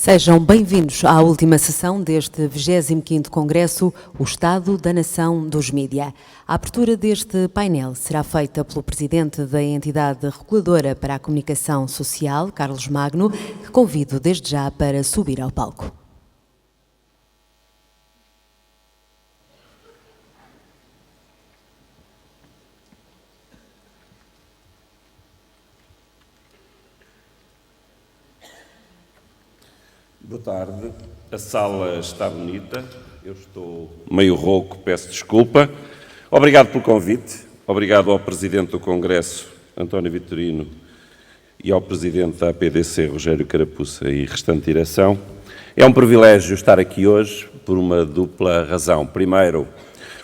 Sejam bem-vindos à última sessão deste 25º Congresso, o Estado da Nação dos Mídia. A abertura deste painel será feita pelo Presidente da Entidade Reguladora para a Comunicação Social, Carlos Magno, que convido desde já para subir ao palco. Boa tarde. A sala está bonita. Eu estou meio rouco, peço desculpa. Obrigado pelo convite. Obrigado ao Presidente do Congresso, António Vitorino, e ao Presidente da APDC, Rogério Carapuça, e restante direção. É um privilégio estar aqui hoje por uma dupla razão. Primeiro,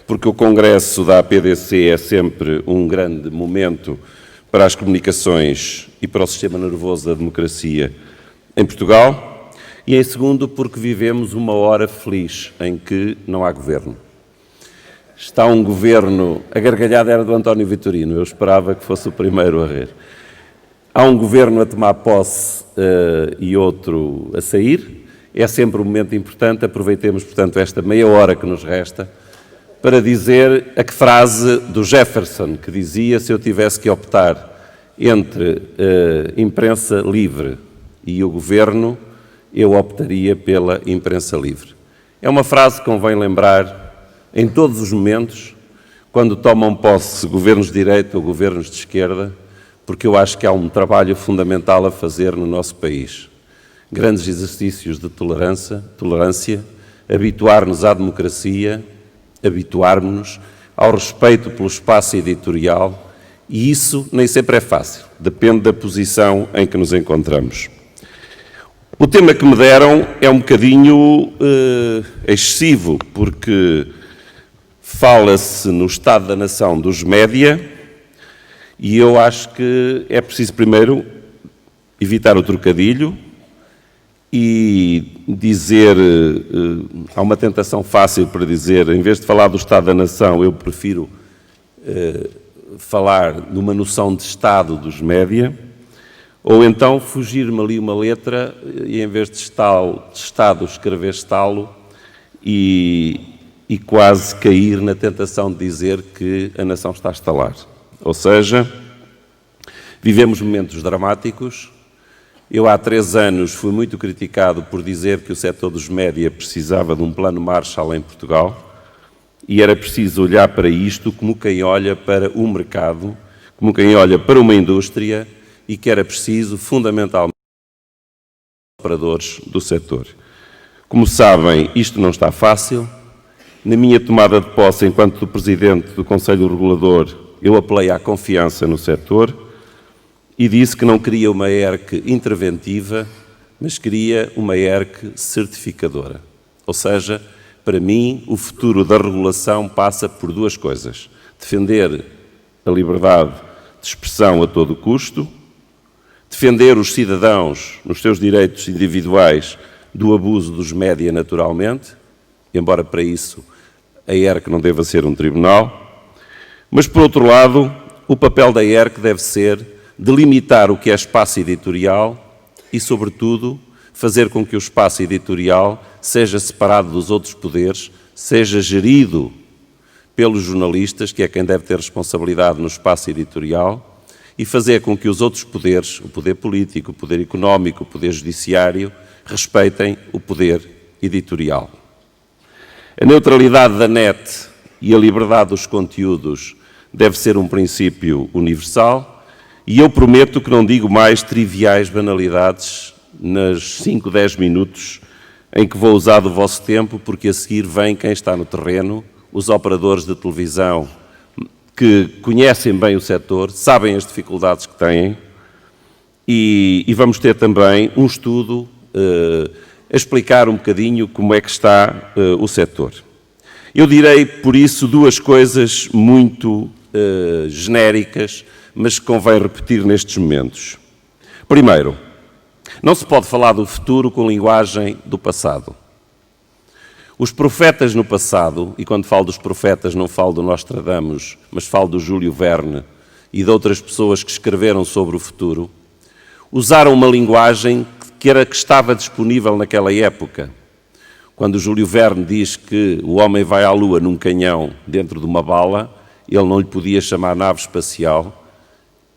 porque o Congresso da APDC é sempre um grande momento para as comunicações e para o sistema nervoso da democracia em Portugal. E em segundo, porque vivemos uma hora feliz em que não há governo. Está um governo... A gargalhada era do António Vitorino, eu esperava que fosse o primeiro a rir. Há um governo a tomar posse e outro a sair. É sempre um momento importante, aproveitemos, portanto, esta meia hora que nos resta para dizer a que frase do Jefferson, que dizia: se eu tivesse que optar entre imprensa livre e o governo, eu optaria pela imprensa livre. É uma frase que convém lembrar em todos os momentos, quando tomam posse governos de direita ou governos de esquerda, porque eu acho que há um trabalho fundamental a fazer no nosso país. Grandes exercícios de tolerância, habituar-nos à democracia, habituar-nos ao respeito pelo espaço editorial, e isso nem sempre é fácil, depende da posição em que nos encontramos. O tema que me deram é um bocadinho excessivo, porque fala-se no Estado da Nação dos média, e eu acho que é preciso primeiro evitar o trocadilho e dizer, há uma tentação fácil para dizer, em vez de falar do Estado da Nação, eu prefiro falar numa noção de Estado dos média. Ou então fugir-me ali uma letra e, em vez de Estado, escrever Estalo e quase cair na tentação de dizer que a nação está a estalar. Ou seja, vivemos momentos dramáticos. Eu há 3 anos fui muito criticado por dizer que o setor dos média precisava de um plano Marshall em Portugal e era preciso olhar para isto como quem olha para o mercado, como quem olha para uma indústria, e que era preciso, fundamentalmente, operadores do setor. Como sabem, isto não está fácil. Na minha tomada de posse, enquanto Presidente do Conselho Regulador, eu apelei à confiança no setor e disse que não queria uma ERC interventiva, mas queria uma ERC certificadora. Ou seja, para mim, o futuro da regulação passa por 2 coisas. Defender a liberdade de expressão a todo custo, defender os cidadãos nos seus direitos individuais do abuso dos média naturalmente, embora para isso a ERC não deva ser um tribunal, mas por outro lado, o papel da ERC deve ser delimitar o que é espaço editorial e, sobretudo, fazer com que o espaço editorial seja separado dos outros poderes, seja gerido pelos jornalistas, que é quem deve ter responsabilidade no espaço editorial, e fazer com que os outros poderes, o poder político, o poder económico, o poder judiciário, respeitem o poder editorial. A neutralidade da net e a liberdade dos conteúdos deve ser um princípio universal, e eu prometo que não digo mais triviais banalidades nas 5, 10 minutos em que vou usar do vosso tempo, porque a seguir vem quem está no terreno, os operadores de televisão, que conhecem bem o setor, sabem as dificuldades que têm, e vamos ter também um estudo a explicar um bocadinho como é que está o setor. Eu direi, por isso, 2 coisas muito genéricas, mas que convém repetir nestes momentos. Primeiro, não se pode falar do futuro com linguagem do passado. Os profetas no passado, e quando falo dos profetas não falo do Nostradamus, mas falo do Júlio Verne e de outras pessoas que escreveram sobre o futuro, usaram uma linguagem que estava disponível naquela época. Quando o Júlio Verne diz que o homem vai à Lua num canhão dentro de uma bala, ele não lhe podia chamar nave espacial,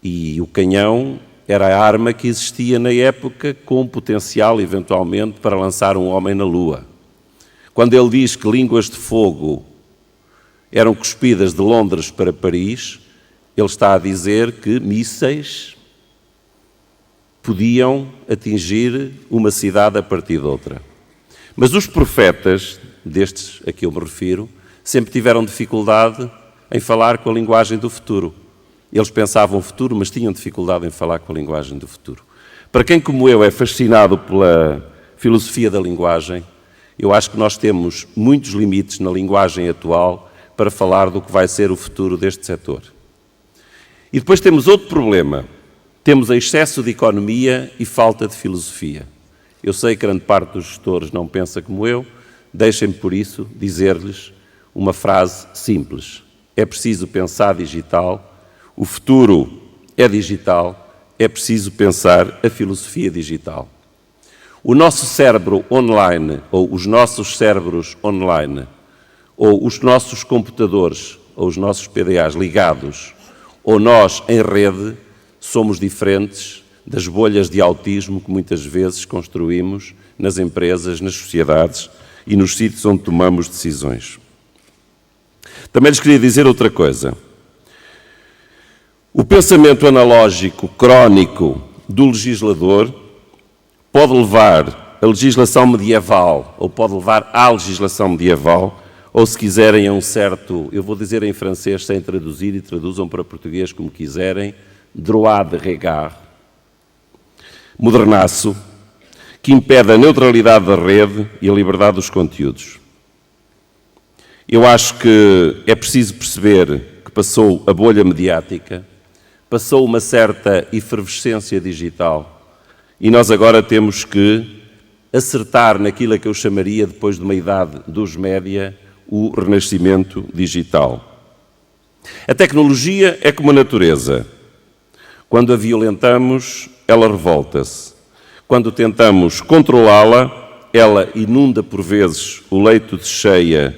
e o canhão era a arma que existia na época com potencial, eventualmente, para lançar um homem na Lua. Quando ele diz que línguas de fogo eram cuspidas de Londres para Paris, ele está a dizer que mísseis podiam atingir uma cidade a partir de outra. Mas os profetas, destes a que eu me refiro, sempre tiveram dificuldade em falar com a linguagem do futuro. Eles pensavam o futuro, mas tinham dificuldade em falar com a linguagem do futuro. Para quem, como eu, é fascinado pela filosofia da linguagem, eu acho que nós temos muitos limites na linguagem atual para falar do que vai ser o futuro deste setor. E depois temos outro problema. Temos excesso de economia e falta de filosofia. Eu sei que grande parte dos gestores não pensa como eu, deixem-me por isso dizer-lhes uma frase simples. É preciso pensar digital, o futuro é digital, é preciso pensar a filosofia digital. O nosso cérebro online, ou os nossos cérebros online, ou os nossos computadores, ou os nossos PDAs ligados, ou nós em rede, somos diferentes das bolhas de autismo que muitas vezes construímos nas empresas, nas sociedades e nos sítios onde tomamos decisões. Também lhes queria dizer outra coisa. O pensamento analógico crónico do legislador pode levar a legislação medieval, ou pode levar à legislação medieval, ou se quiserem a um certo, eu vou dizer em francês sem traduzir e traduzam para português como quiserem, droit de regard, modernaço, que impede a neutralidade da rede e a liberdade dos conteúdos. Eu acho que é preciso perceber que passou a bolha mediática, passou uma certa efervescência digital e nós agora temos que acertar naquilo que eu chamaria, depois de uma idade dos média, o renascimento digital. A tecnologia é como a natureza. Quando a violentamos, ela revolta-se. Quando tentamos controlá-la, ela inunda por vezes o leito de cheia,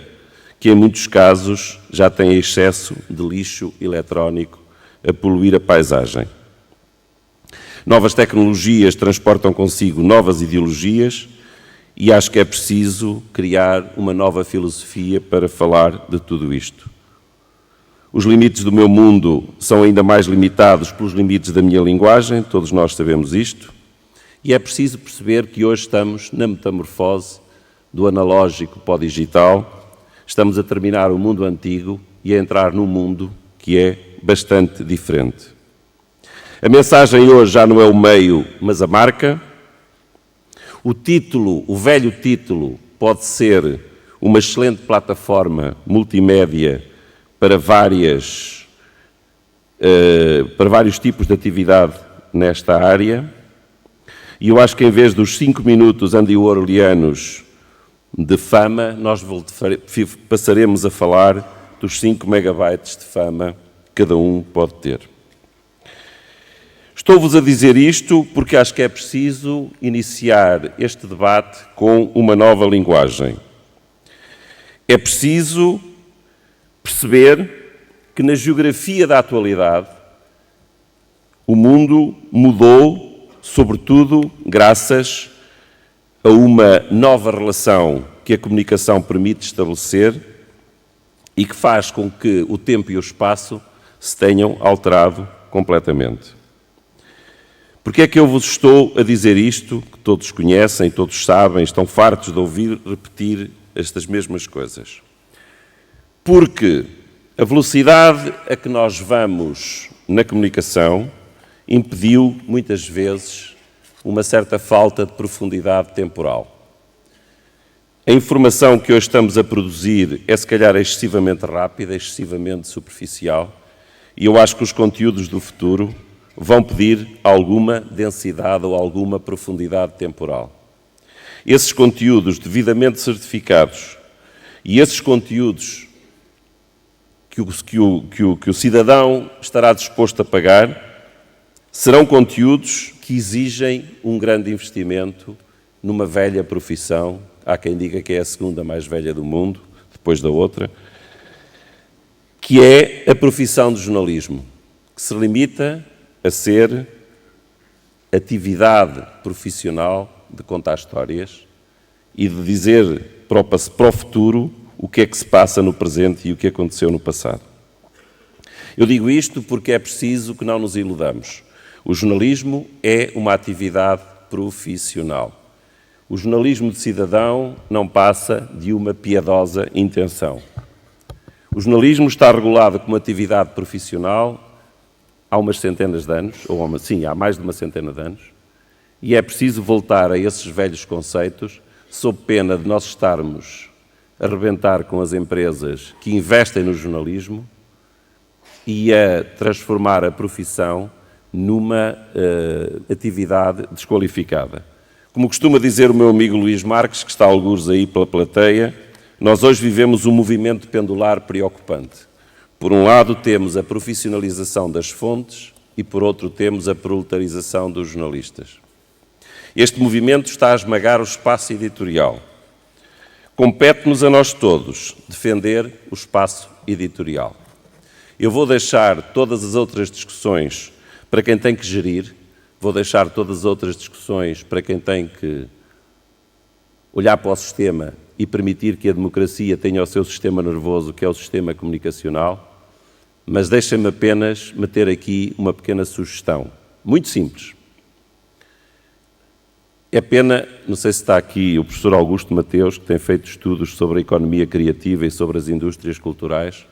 que em muitos casos já tem excesso de lixo eletrónico a poluir a paisagem. Novas tecnologias transportam consigo novas ideologias e acho que é preciso criar uma nova filosofia para falar de tudo isto. Os limites do meu mundo são ainda mais limitados pelos limites da minha linguagem, todos nós sabemos isto, e é preciso perceber que hoje estamos na metamorfose do analógico para o digital, estamos a terminar o mundo antigo e a entrar num mundo que é bastante diferente. A mensagem hoje já não é o meio, mas a marca. O título, o velho título, pode ser uma excelente plataforma multimédia para vários tipos de atividade nesta área. E eu acho que em vez dos 5 minutos anti-orleanos de fama, nós passaremos a falar dos 5 megabytes de fama que cada um pode ter. Estou-vos a dizer isto porque acho que é preciso iniciar este debate com uma nova linguagem. É preciso perceber que na geografia da atualidade o mundo mudou, sobretudo graças a uma nova relação que a comunicação permite estabelecer e que faz com que o tempo e o espaço se tenham alterado completamente. Porque é que eu vos estou a dizer isto, que todos conhecem, todos sabem, estão fartos de ouvir repetir estas mesmas coisas? Porque a velocidade a que nós vamos na comunicação impediu, muitas vezes, uma certa falta de profundidade temporal. A informação que hoje estamos a produzir é, se calhar, excessivamente rápida, excessivamente superficial, e eu acho que os conteúdos do futuro vão pedir alguma densidade ou alguma profundidade temporal. Esses conteúdos devidamente certificados e esses conteúdos que o cidadão estará disposto a pagar Serão conteúdos que exigem um grande investimento numa velha profissão, há quem diga que é a segunda mais velha do mundo, depois da outra, que é a profissão do jornalismo, que se limita a ser atividade profissional de contar histórias e de dizer para o futuro o que é que se passa no presente e o que aconteceu no passado. Eu digo isto porque é preciso que não nos iludamos. O jornalismo é uma atividade profissional. O jornalismo de cidadão não passa de uma piedosa intenção. O jornalismo está regulado como atividade profissional há umas centenas de anos, há mais de uma centena de anos, e é preciso voltar a esses velhos conceitos, sob pena de nós estarmos a arrebentar com as empresas que investem no jornalismo e a transformar a profissão numa atividade desqualificada. Como costuma dizer o meu amigo Luís Marques, que está algures aí pela plateia, nós hoje vivemos um movimento pendular preocupante. Por um lado temos a profissionalização das fontes e por outro temos a proletarização dos jornalistas. Este movimento está a esmagar o espaço editorial. Compete-nos a nós todos defender o espaço editorial. Eu vou deixar todas as outras discussões para quem tem que gerir, vou deixar todas as outras discussões para quem tem que olhar para o sistema e permitir que a democracia tenha o seu sistema nervoso, que é o sistema comunicacional, mas deixem-me apenas meter aqui uma pequena sugestão, muito simples. É pena, não sei se está aqui o professor Augusto Mateus, que tem feito estudos sobre a economia criativa e sobre as indústrias culturais,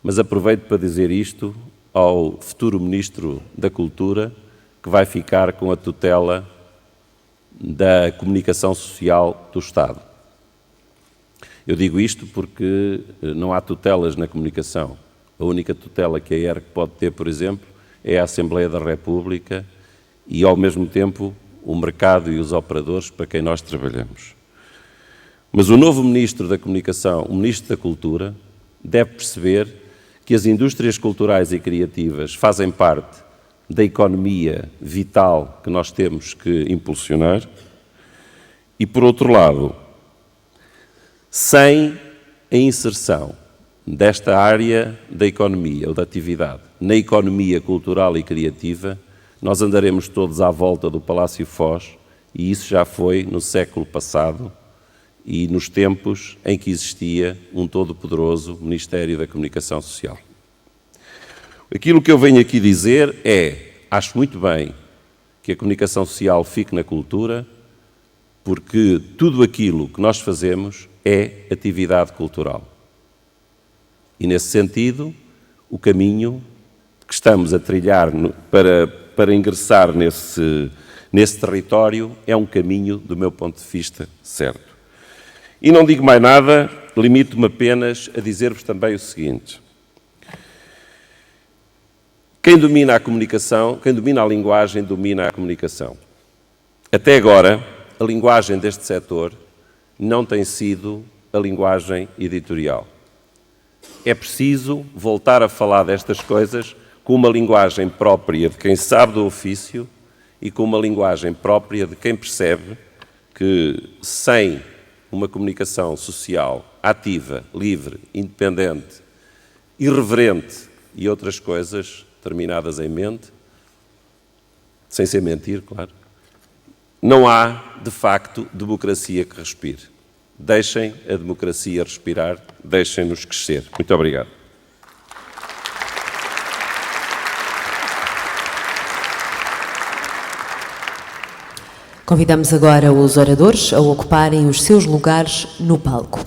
mas aproveito para dizer isto ao futuro Ministro da Cultura, que vai ficar com a tutela da comunicação social do Estado. Eu digo isto porque não há tutelas na comunicação. A única tutela que a ERC pode ter, por exemplo, é a Assembleia da República e, ao mesmo tempo, o mercado e os operadores para quem nós trabalhamos. Mas o novo Ministro da Comunicação, o Ministro da Cultura, deve perceber que as indústrias culturais e criativas fazem parte da economia vital que nós temos que impulsionar e, por outro lado, sem a inserção desta área da economia ou da atividade na economia cultural e criativa, nós andaremos todos à volta do Palácio Foz e isso já foi no século passado e nos tempos em que existia um todo-poderoso Ministério da Comunicação Social. Aquilo que eu venho aqui dizer é, acho muito bem que a comunicação social fique na cultura, porque tudo aquilo que nós fazemos é atividade cultural. E, nesse sentido, o caminho que estamos a trilhar para ingressar nesse território é um caminho, do meu ponto de vista, certo. E não digo mais nada, limito-me apenas a dizer-vos também o seguinte. Quem domina a comunicação, quem domina a linguagem, domina a comunicação. Até agora, a linguagem deste setor não tem sido a linguagem editorial. É preciso voltar a falar destas coisas com uma linguagem própria de quem sabe do ofício e com uma linguagem própria de quem percebe que sem uma comunicação social ativa, livre, independente, irreverente e outras coisas terminadas em mente, sem ser mentir, claro, não há, de facto, democracia que respire. Deixem a democracia respirar, deixem-nos crescer. Muito obrigado. Convidamos agora os oradores a ocuparem os seus lugares no palco.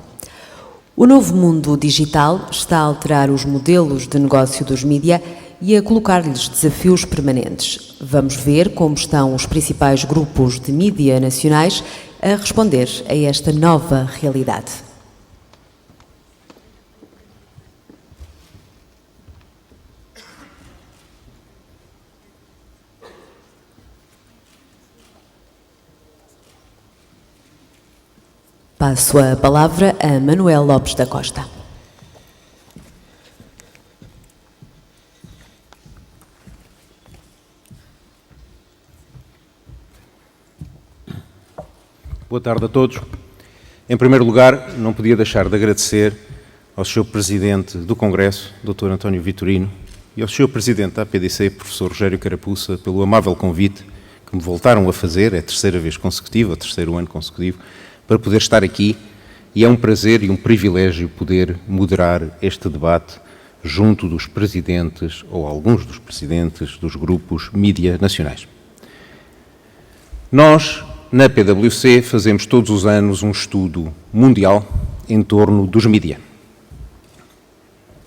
O novo mundo digital está a alterar os modelos de negócio dos mídia e a colocar-lhes desafios permanentes. Vamos ver como estão os principais grupos de mídia nacionais a responder a esta nova realidade. Passo a palavra a Manuel Lopes da Costa. Boa tarde a todos. Em primeiro lugar, não podia deixar de agradecer ao Sr. Presidente do Congresso, Dr. António Vitorino, e ao Sr. Presidente da APDC, Professor Rogério Carapuça, pelo amável convite que me voltaram a fazer, é a terceira vez consecutiva, o terceiro ano consecutivo, para poder estar aqui, e é um prazer e um privilégio poder moderar este debate junto dos presidentes, ou alguns dos presidentes, dos grupos mídia nacionais. Nós, na PwC, fazemos todos os anos um estudo mundial em torno dos mídia.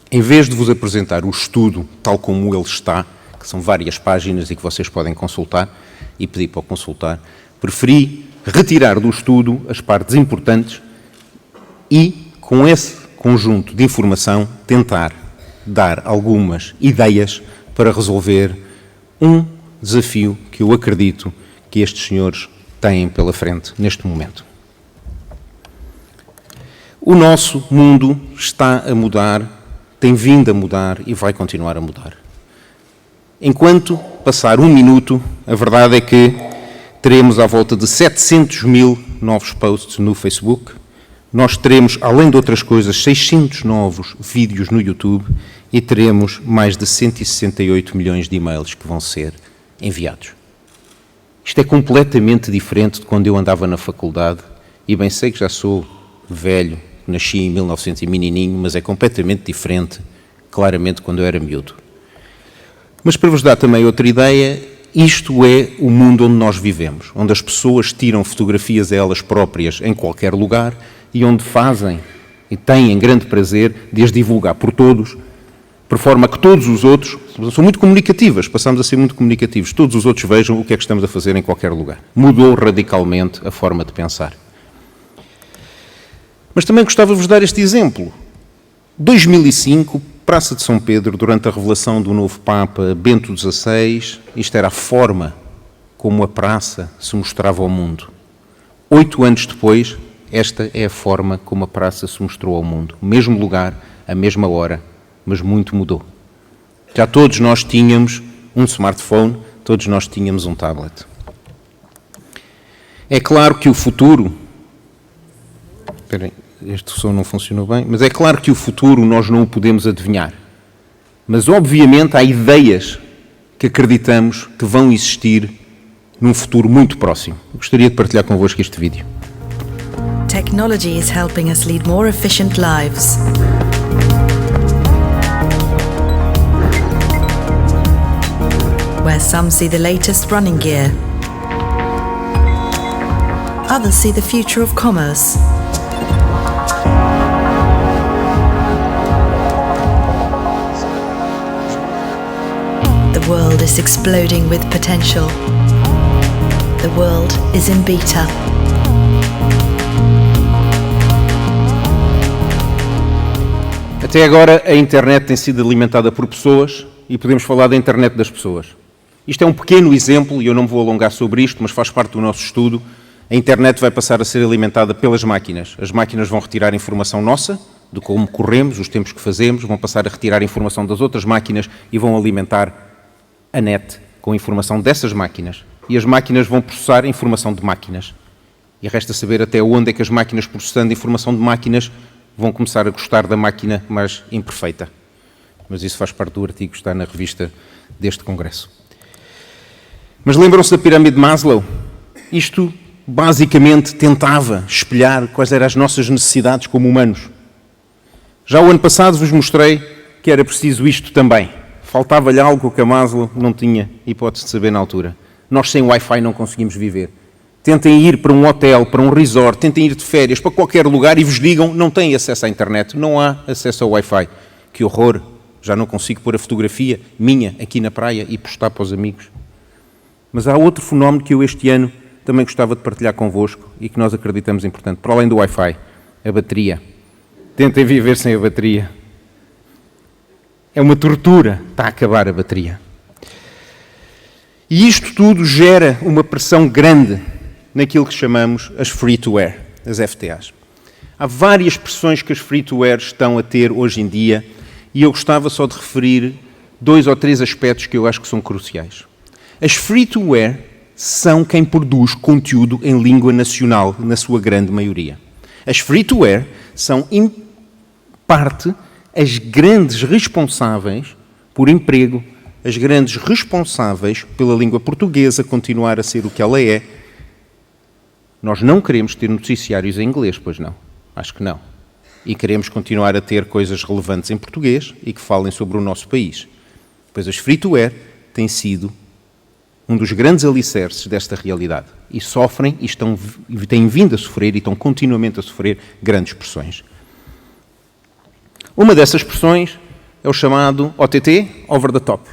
Em vez de vos apresentar o estudo tal como ele está, que são várias páginas e que vocês podem consultar, e pedir para consultar, preferi retirar do estudo as partes importantes e, com esse conjunto de informação, tentar dar algumas ideias para resolver um desafio que eu acredito que estes senhores têm pela frente neste momento. O nosso mundo está a mudar, tem vindo a mudar e vai continuar a mudar. Enquanto passar um minuto, a verdade é que teremos à volta de 700 mil novos posts no Facebook, nós teremos, além de outras coisas, 600 novos vídeos no YouTube e teremos mais de 168 milhões de e-mails que vão ser enviados. Isto é completamente diferente de quando eu andava na faculdade, e bem sei que já sou velho, nasci em 1900 e menininho, mas é completamente diferente, claramente, quando eu era miúdo. Mas para vos dar também outra ideia, isto é o mundo onde nós vivemos, onde as pessoas tiram fotografias a elas próprias em qualquer lugar e onde fazem e têm grande prazer de as divulgar por todos, por forma que todos os outros, são muito comunicativas, passamos a ser muito comunicativos, todos os outros vejam o que é que estamos a fazer em qualquer lugar. Mudou radicalmente a forma de pensar. Mas também gostava de vos dar este exemplo. 2005, Praça de São Pedro, durante a revelação do novo Papa Bento XVI, isto era a forma como a praça se mostrava ao mundo. 8 anos depois, esta é a forma como a praça se mostrou ao mundo. O mesmo lugar, a mesma hora, mas muito mudou. Já todos nós tínhamos um smartphone, todos nós tínhamos um tablet. É claro que o futuro... Espera aí. Este som não funcionou bem, mas é claro que o futuro nós não o podemos adivinhar. Mas, obviamente, há ideias que acreditamos que vão existir num futuro muito próximo. Eu gostaria de partilhar convosco este vídeo. Technology is helping us lead more efficient lives. Where some see the latest running gear, others see the future of commerce. The world is exploding with potential. The world is in beta. Até agora a internet tem sido alimentada por pessoas e podemos falar da internet das pessoas. Isto é um pequeno exemplo e eu não me vou alongar sobre isto, mas faz parte do nosso estudo. A internet vai passar a ser alimentada pelas máquinas. As máquinas vão retirar informação nossa, de como corremos, os tempos que fazemos, vão passar a retirar informação das outras máquinas e vão alimentar a net com a informação dessas máquinas. E as máquinas vão processar a informação de máquinas. E resta saber até onde é que as máquinas, processando a informação de máquinas, vão começar a gostar da máquina mais imperfeita. Mas isso faz parte do artigo que está na revista deste Congresso. Mas lembram-se da pirâmide de Maslow? Isto, basicamente, tentava espelhar quais eram as nossas necessidades como humanos. Já o ano passado vos mostrei que era preciso isto também. Faltava-lhe algo que a Maslow não tinha hipótese de saber na altura. Nós sem Wi-Fi não conseguimos viver. Tentem ir para um hotel, para um resort, tentem ir de férias, para qualquer lugar e vos digam, não têm acesso à internet, não há acesso ao Wi-Fi. Que horror, já não consigo pôr a fotografia minha aqui na praia e postar para os amigos. Mas há outro fenómeno que eu este ano também gostava de partilhar convosco e que nós acreditamos importante, para além do Wi-Fi, a bateria. Tentem viver sem a bateria. É uma tortura, está a acabar a bateria. E isto tudo gera uma pressão grande naquilo que chamamos as free-to-air, as FTAs. Há várias pressões que as free-to-air estão a ter hoje em dia e eu gostava só de referir 2 ou 3 aspectos que eu acho que são cruciais. As free-to-air são quem produz conteúdo em língua nacional, na sua grande maioria. As free-to-air são, em parte, as grandes responsáveis por emprego, as grandes responsáveis pela língua portuguesa continuar a ser o que ela é. Nós não queremos ter noticiários em inglês, pois não? Acho que não. E queremos continuar a ter coisas relevantes em português e que falem sobre o nosso país. Pois as free-to-air têm sido um dos grandes alicerces desta realidade. E sofrem, e têm vindo a sofrer, e estão continuamente a sofrer grandes pressões. Uma dessas pressões é o chamado OTT, Over the Top.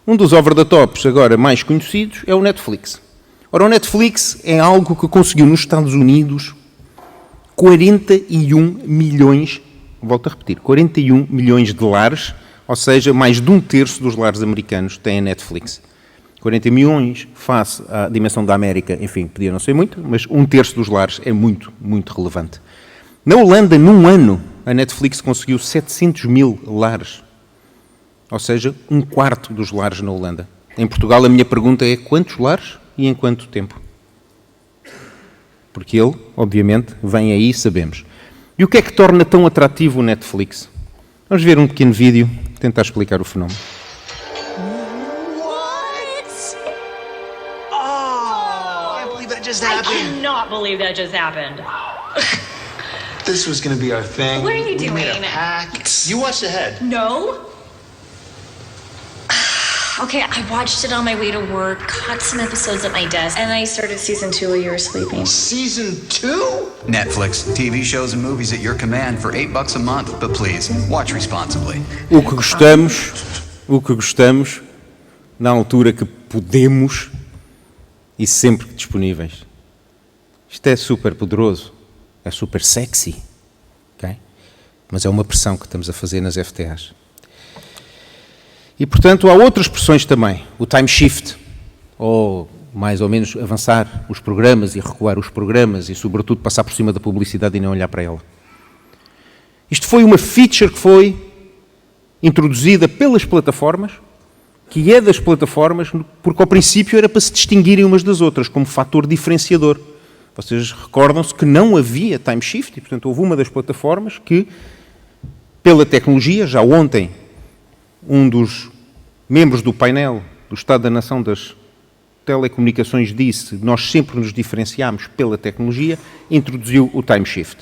Um dos Over the Tops agora mais conhecidos é o Netflix. Ora, o Netflix é algo que conseguiu nos Estados Unidos 41 milhões, volto a repetir, 41 milhões de lares, ou seja, mais de 1/3 dos lares americanos têm a Netflix. 40 milhões face à dimensão da América, enfim, podia não ser muito, mas 1/3 dos lares é muito, muito relevante. Na Holanda, num ano, a Netflix conseguiu 700 mil lares, ou seja, 1/4 dos lares na Holanda. Em Portugal, a minha pergunta é quantos lares e em quanto tempo? Porque ele, obviamente, vem aí, sabemos. E o que é que torna tão atrativo o Netflix? Vamos ver um pequeno vídeo, tentar explicar o fenómeno. I cannot believe that just happened. This was going to be our thing. What are you We made a doing? pact. You watched ahead. No? Okay, I watched it on my way to work, caught some episodes at my desk, and I started season 2 while you were sleeping. Season 2? Netflix, TV shows and movies at your command for $8 a month, but please, watch responsibly. O que gostamos, na altura que podemos e sempre disponíveis. Isto é super poderoso, é super sexy, okay? Mas é uma pressão que estamos a fazer nas FTAs. E, portanto, há outras pressões também. O time shift, ou mais ou menos avançar os programas e recuar os programas e, sobretudo, passar por cima da publicidade e não olhar para ela. Isto foi uma feature que foi introduzida pelas plataformas, que é das plataformas, porque ao princípio era para se distinguirem umas das outras, como fator diferenciador. Vocês recordam-se que não havia time shift e, portanto, houve uma das plataformas que, pela tecnologia, já ontem, um dos membros do painel do Estado da Nação das Telecomunicações disse que nós sempre nos diferenciámos pela tecnologia, introduziu o time shift.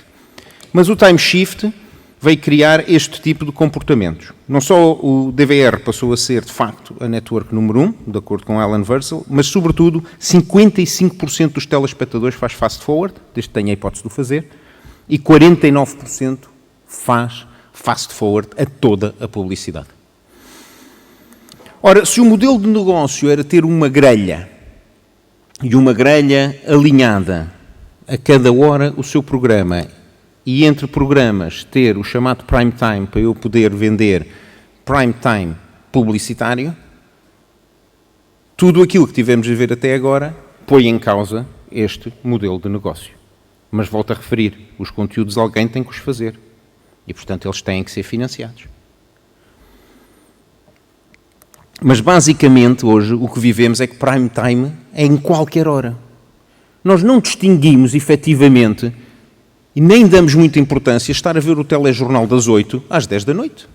Mas o time shift veio criar este tipo de comportamentos. Não só o DVR passou a ser, de facto, a network número 1, de acordo com Alan Versal, mas, sobretudo, 55% dos telespectadores faz fast forward, desde que tenha a hipótese de o fazer, e 49% faz fast forward a toda a publicidade. Ora, se o modelo de negócio era ter uma grelha, e uma grelha alinhada a cada hora o seu programa, e entre programas ter o chamado prime time para eu poder vender prime time publicitário, tudo aquilo que tivemos a ver até agora põe em causa este modelo de negócio. Mas volto a referir, os conteúdos alguém tem que os fazer e, portanto, eles têm que ser financiados. Mas, basicamente, hoje, o que vivemos é que prime time é em qualquer hora. Nós não distinguimos, efetivamente, e nem damos muita importância a estar a ver o telejornal das 8 às 10 da noite.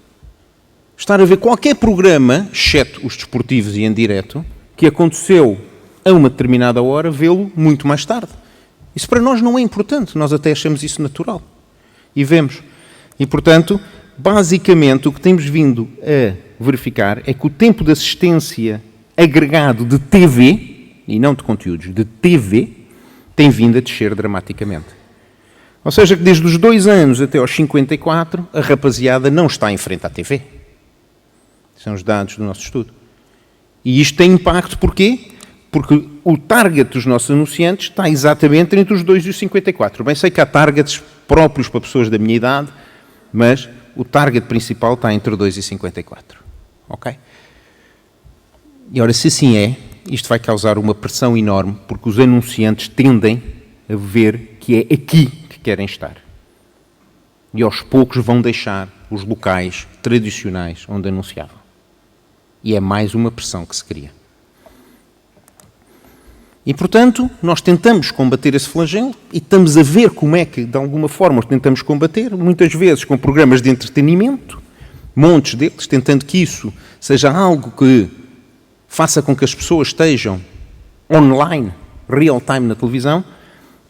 Estar a ver qualquer programa, exceto os desportivos e em direto, que aconteceu a uma determinada hora, vê-lo muito mais tarde. Isso para nós não é importante, nós até achamos isso natural. E vemos. E, portanto, basicamente, o que temos vindo a verificar é que o tempo de assistência agregado de TV, e não de conteúdos, de TV, tem vindo a descer dramaticamente. Ou seja, que desde os 2 anos até aos 54, a rapaziada não está em frente à TV. São os dados do nosso estudo. E isto tem impacto porquê? Porque o target dos nossos anunciantes está exatamente entre os 2 e os 54. Bem, sei que há targets próprios para pessoas da minha idade, mas o target principal está entre 2 e 54. Ok? E ora, se assim é, isto vai causar uma pressão enorme, porque os anunciantes tendem a ver que é aqui que querem estar. E aos poucos vão deixar os locais tradicionais onde anunciavam. E é mais uma pressão que se cria. E, portanto, nós tentamos combater esse flagelo e estamos a ver como é que, de alguma forma, tentamos combater, muitas vezes com programas de entretenimento, montes deles, tentando que isso seja algo que faça com que as pessoas estejam online, real time na televisão,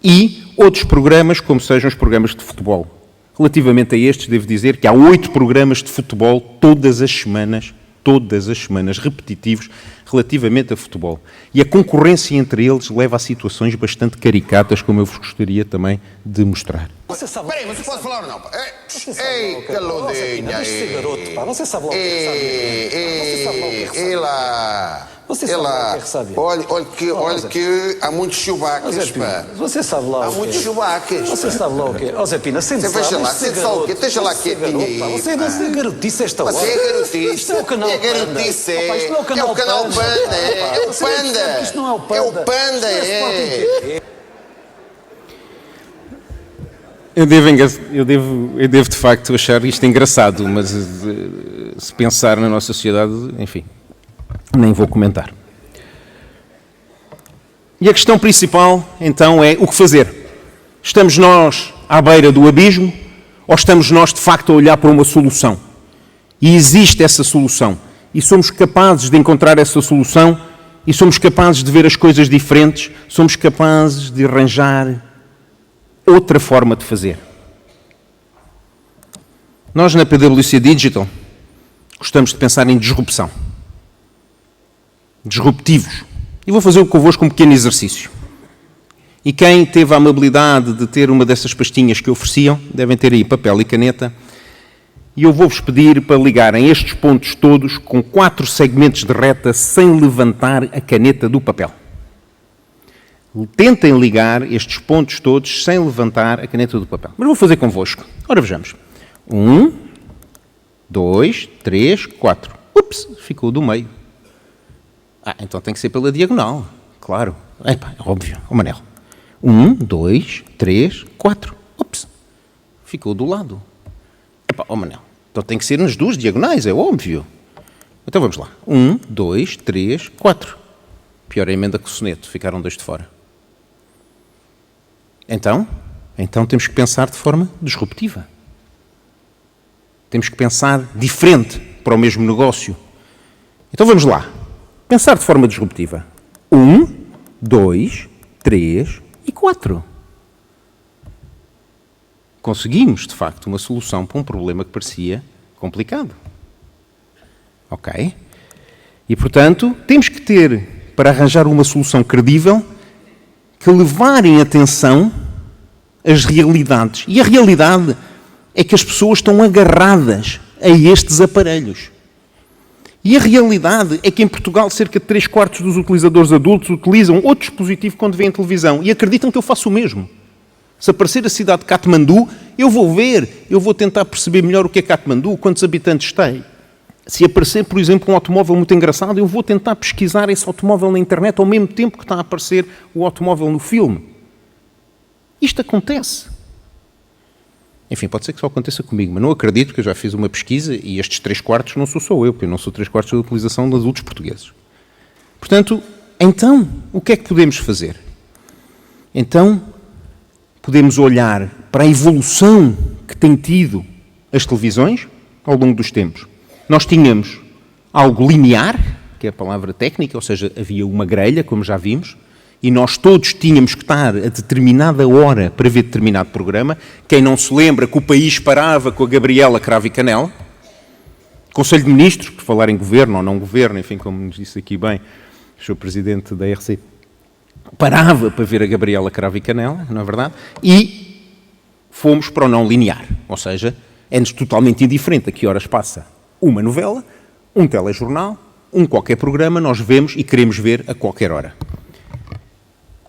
e outros programas, como sejam os programas de futebol. Relativamente a estes, devo dizer que há 8 programas de futebol todas as semanas, repetitivos, relativamente a futebol. E a concorrência entre eles leva a situações bastante caricatas, como eu vos gostaria também de mostrar. Você sabe. Peraí, você pode falar ou não? Ei, caludinha. Deixa esse garoto, pá. Você sabe lá o que é que sabe. Você sabe lá o que é que sabe. Olha que há muitos chubacas, pá. Você sabe lá. Há muitos chubacas. Você sabe lá o quê? Ó Zé Pina, sempre sabe. Veja lá, sente só o quê? Deixa lá quietinho aí. Você não é garotice esta hora. Você é garotice. Isto é o canal Panda. É garotice, Isto não é o canal Panda. É o Panda. Isto não é o Panda. É o Panda, é. Eu devo de facto achar isto engraçado, mas se pensar na nossa sociedade, enfim, nem vou comentar. E a questão principal, então, é o que fazer? Estamos nós à beira do abismo ou estamos nós, de facto, a olhar para uma solução? E existe essa solução. E somos capazes de encontrar essa solução e somos capazes de ver as coisas diferentes, somos capazes de arranjar outra forma de fazer. Nós, na PwC Digital, gostamos de pensar em disrupção. Disruptivos. E vou fazer convosco um pequeno exercício. E quem teve a amabilidade de ter uma dessas pastinhas que ofereciam, devem ter aí papel e caneta, e eu vou-vos pedir para ligarem estes pontos todos com 4 segmentos de reta sem levantar a caneta do papel. Tentem ligar estes pontos todos sem levantar a caneta do papel. Mas vou fazer convosco. Ora, vejamos. 1, 2, 3, 4. Ups, ficou do meio. Então tem que ser pela diagonal. Claro. É óbvio. O Manel. 1, 2, 3, 4. Ups, ficou do lado. Manel. Então tem que ser nas 2 diagonais, é óbvio. Então vamos lá. 1, 2, 3, 4. Pior a emenda que o soneto. Ficaram 2 de fora. Então temos que pensar de forma disruptiva. Temos que pensar diferente para o mesmo negócio. Então vamos lá. Pensar de forma disruptiva. 1, 2, 3 e 4. Conseguimos, de facto, uma solução para um problema que parecia complicado. Ok? E, portanto, temos que ter, para arranjar uma solução credível, que levar em atenção as realidades. E a realidade é que as pessoas estão agarradas a estes aparelhos. E a realidade é que em Portugal cerca de 3/4 dos utilizadores adultos utilizam outro dispositivo quando veem televisão e acreditam que eu faço o mesmo. Se aparecer a cidade de Katmandu, eu vou ver, eu vou tentar perceber melhor o que é Katmandu, quantos habitantes tem. Se aparecer, por exemplo, um automóvel muito engraçado, eu vou tentar pesquisar esse automóvel na internet ao mesmo tempo que está a aparecer o automóvel no filme. Isto acontece. Enfim, pode ser que só aconteça comigo, mas não acredito, que eu já fiz uma pesquisa e estes 3/4 não sou só eu, porque eu não sou 3/4 da utilização de adultos portugueses. Portanto, então, o que é que podemos fazer? Então, podemos olhar para a evolução que têm tido as televisões ao longo dos tempos. Nós tínhamos algo linear, que é a palavra técnica, ou seja, havia uma grelha, como já vimos, e nós todos tínhamos que estar a determinada hora para ver determinado programa. Quem não se lembra que o país parava com a Gabriela Cravo e Canela, Conselho de Ministros, por falar em governo ou não governo, enfim, como nos disse aqui bem o Sr. Presidente da RC, parava para ver a Gabriela Cravo e Canela, não é verdade? E fomos para o não linear, ou seja, é-nos totalmente indiferente a que horas passa uma novela, um telejornal, um qualquer programa, nós vemos e queremos ver a qualquer hora.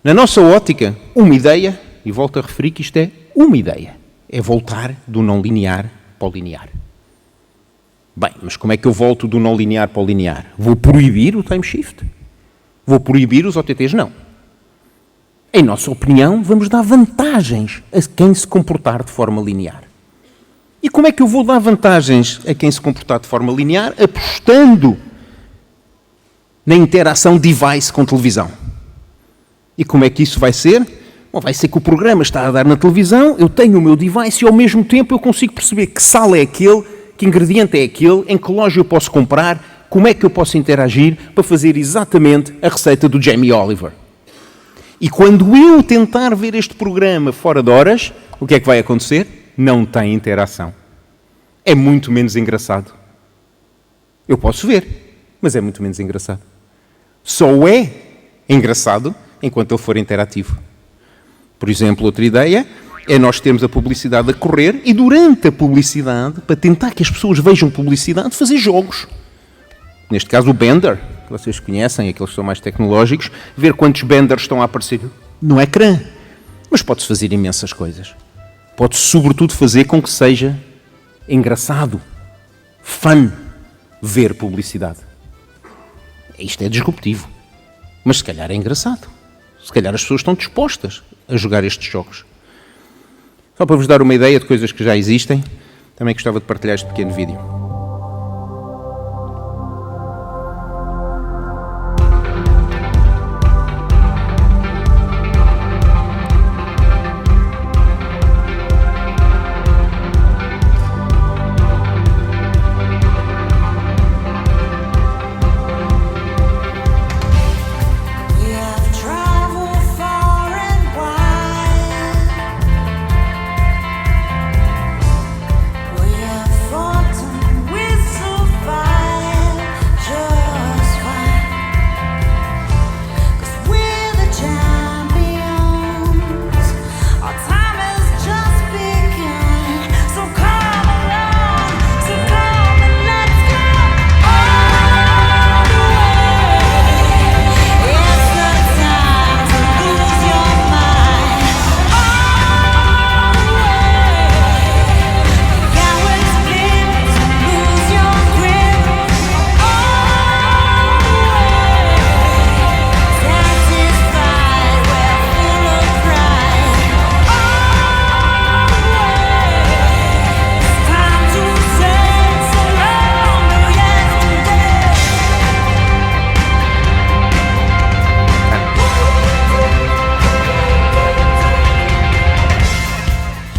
Na nossa ótica, uma ideia, e volto a referir que isto é uma ideia, é voltar do não linear para o linear. Bem, mas como é que eu volto do não linear para o linear? Vou proibir o time shift? Vou proibir os OTTs? Não. Em nossa opinião, vamos dar vantagens a quem se comportar de forma linear. E como é que eu vou dar vantagens a quem se comportar de forma linear? Apostando na interação device com televisão. E como é que isso vai ser? Bom, vai ser que o programa está a dar na televisão, eu tenho o meu device e ao mesmo tempo eu consigo perceber que sal é aquele, que ingrediente é aquele, em que loja eu posso comprar, como é que eu posso interagir para fazer exatamente a receita do Jamie Oliver. E quando eu tentar ver este programa fora de horas, o que é que vai acontecer? Não tem interação. É muito menos engraçado. Eu posso ver, mas é muito menos engraçado. Só é engraçado enquanto ele for interativo. Por exemplo, outra ideia é nós termos a publicidade a correr e durante a publicidade, para tentar que as pessoas vejam publicidade, fazer jogos. Neste caso o Bender, que vocês conhecem, aqueles que são mais tecnológicos, ver quantos Benders estão a aparecer no ecrã. Mas pode-se fazer imensas coisas. Pode-se sobretudo fazer com que seja engraçado, fun, ver publicidade. Isto é disruptivo, mas se calhar é engraçado. Se calhar as pessoas estão dispostas a jogar estes jogos. Só para vos dar uma ideia de coisas que já existem, também gostava de partilhar este pequeno vídeo.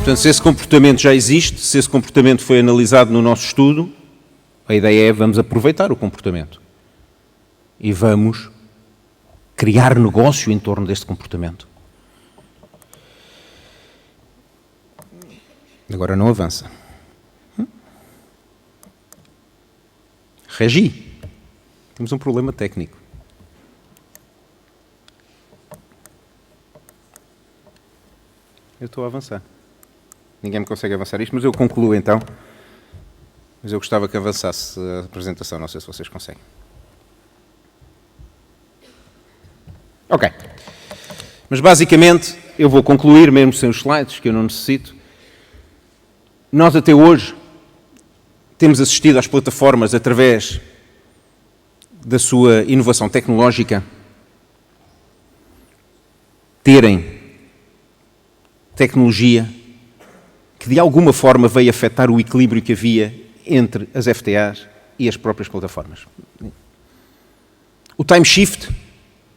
Portanto, se esse comportamento já existe, se esse comportamento foi analisado no nosso estudo, a ideia é vamos aproveitar o comportamento e vamos criar negócio em torno deste comportamento. Agora não avança. Regi. Temos um problema técnico. Eu estou a avançar. Ninguém me consegue avançar isto, mas eu concluo então. Mas eu gostava que avançasse a apresentação, não sei se vocês conseguem. Ok. Mas basicamente, eu vou concluir, mesmo sem os slides, que eu não necessito. Nós até hoje temos assistido às plataformas através da sua inovação tecnológica terem tecnologia que de alguma forma veio afetar o equilíbrio que havia entre as FTAs e as próprias plataformas. O time shift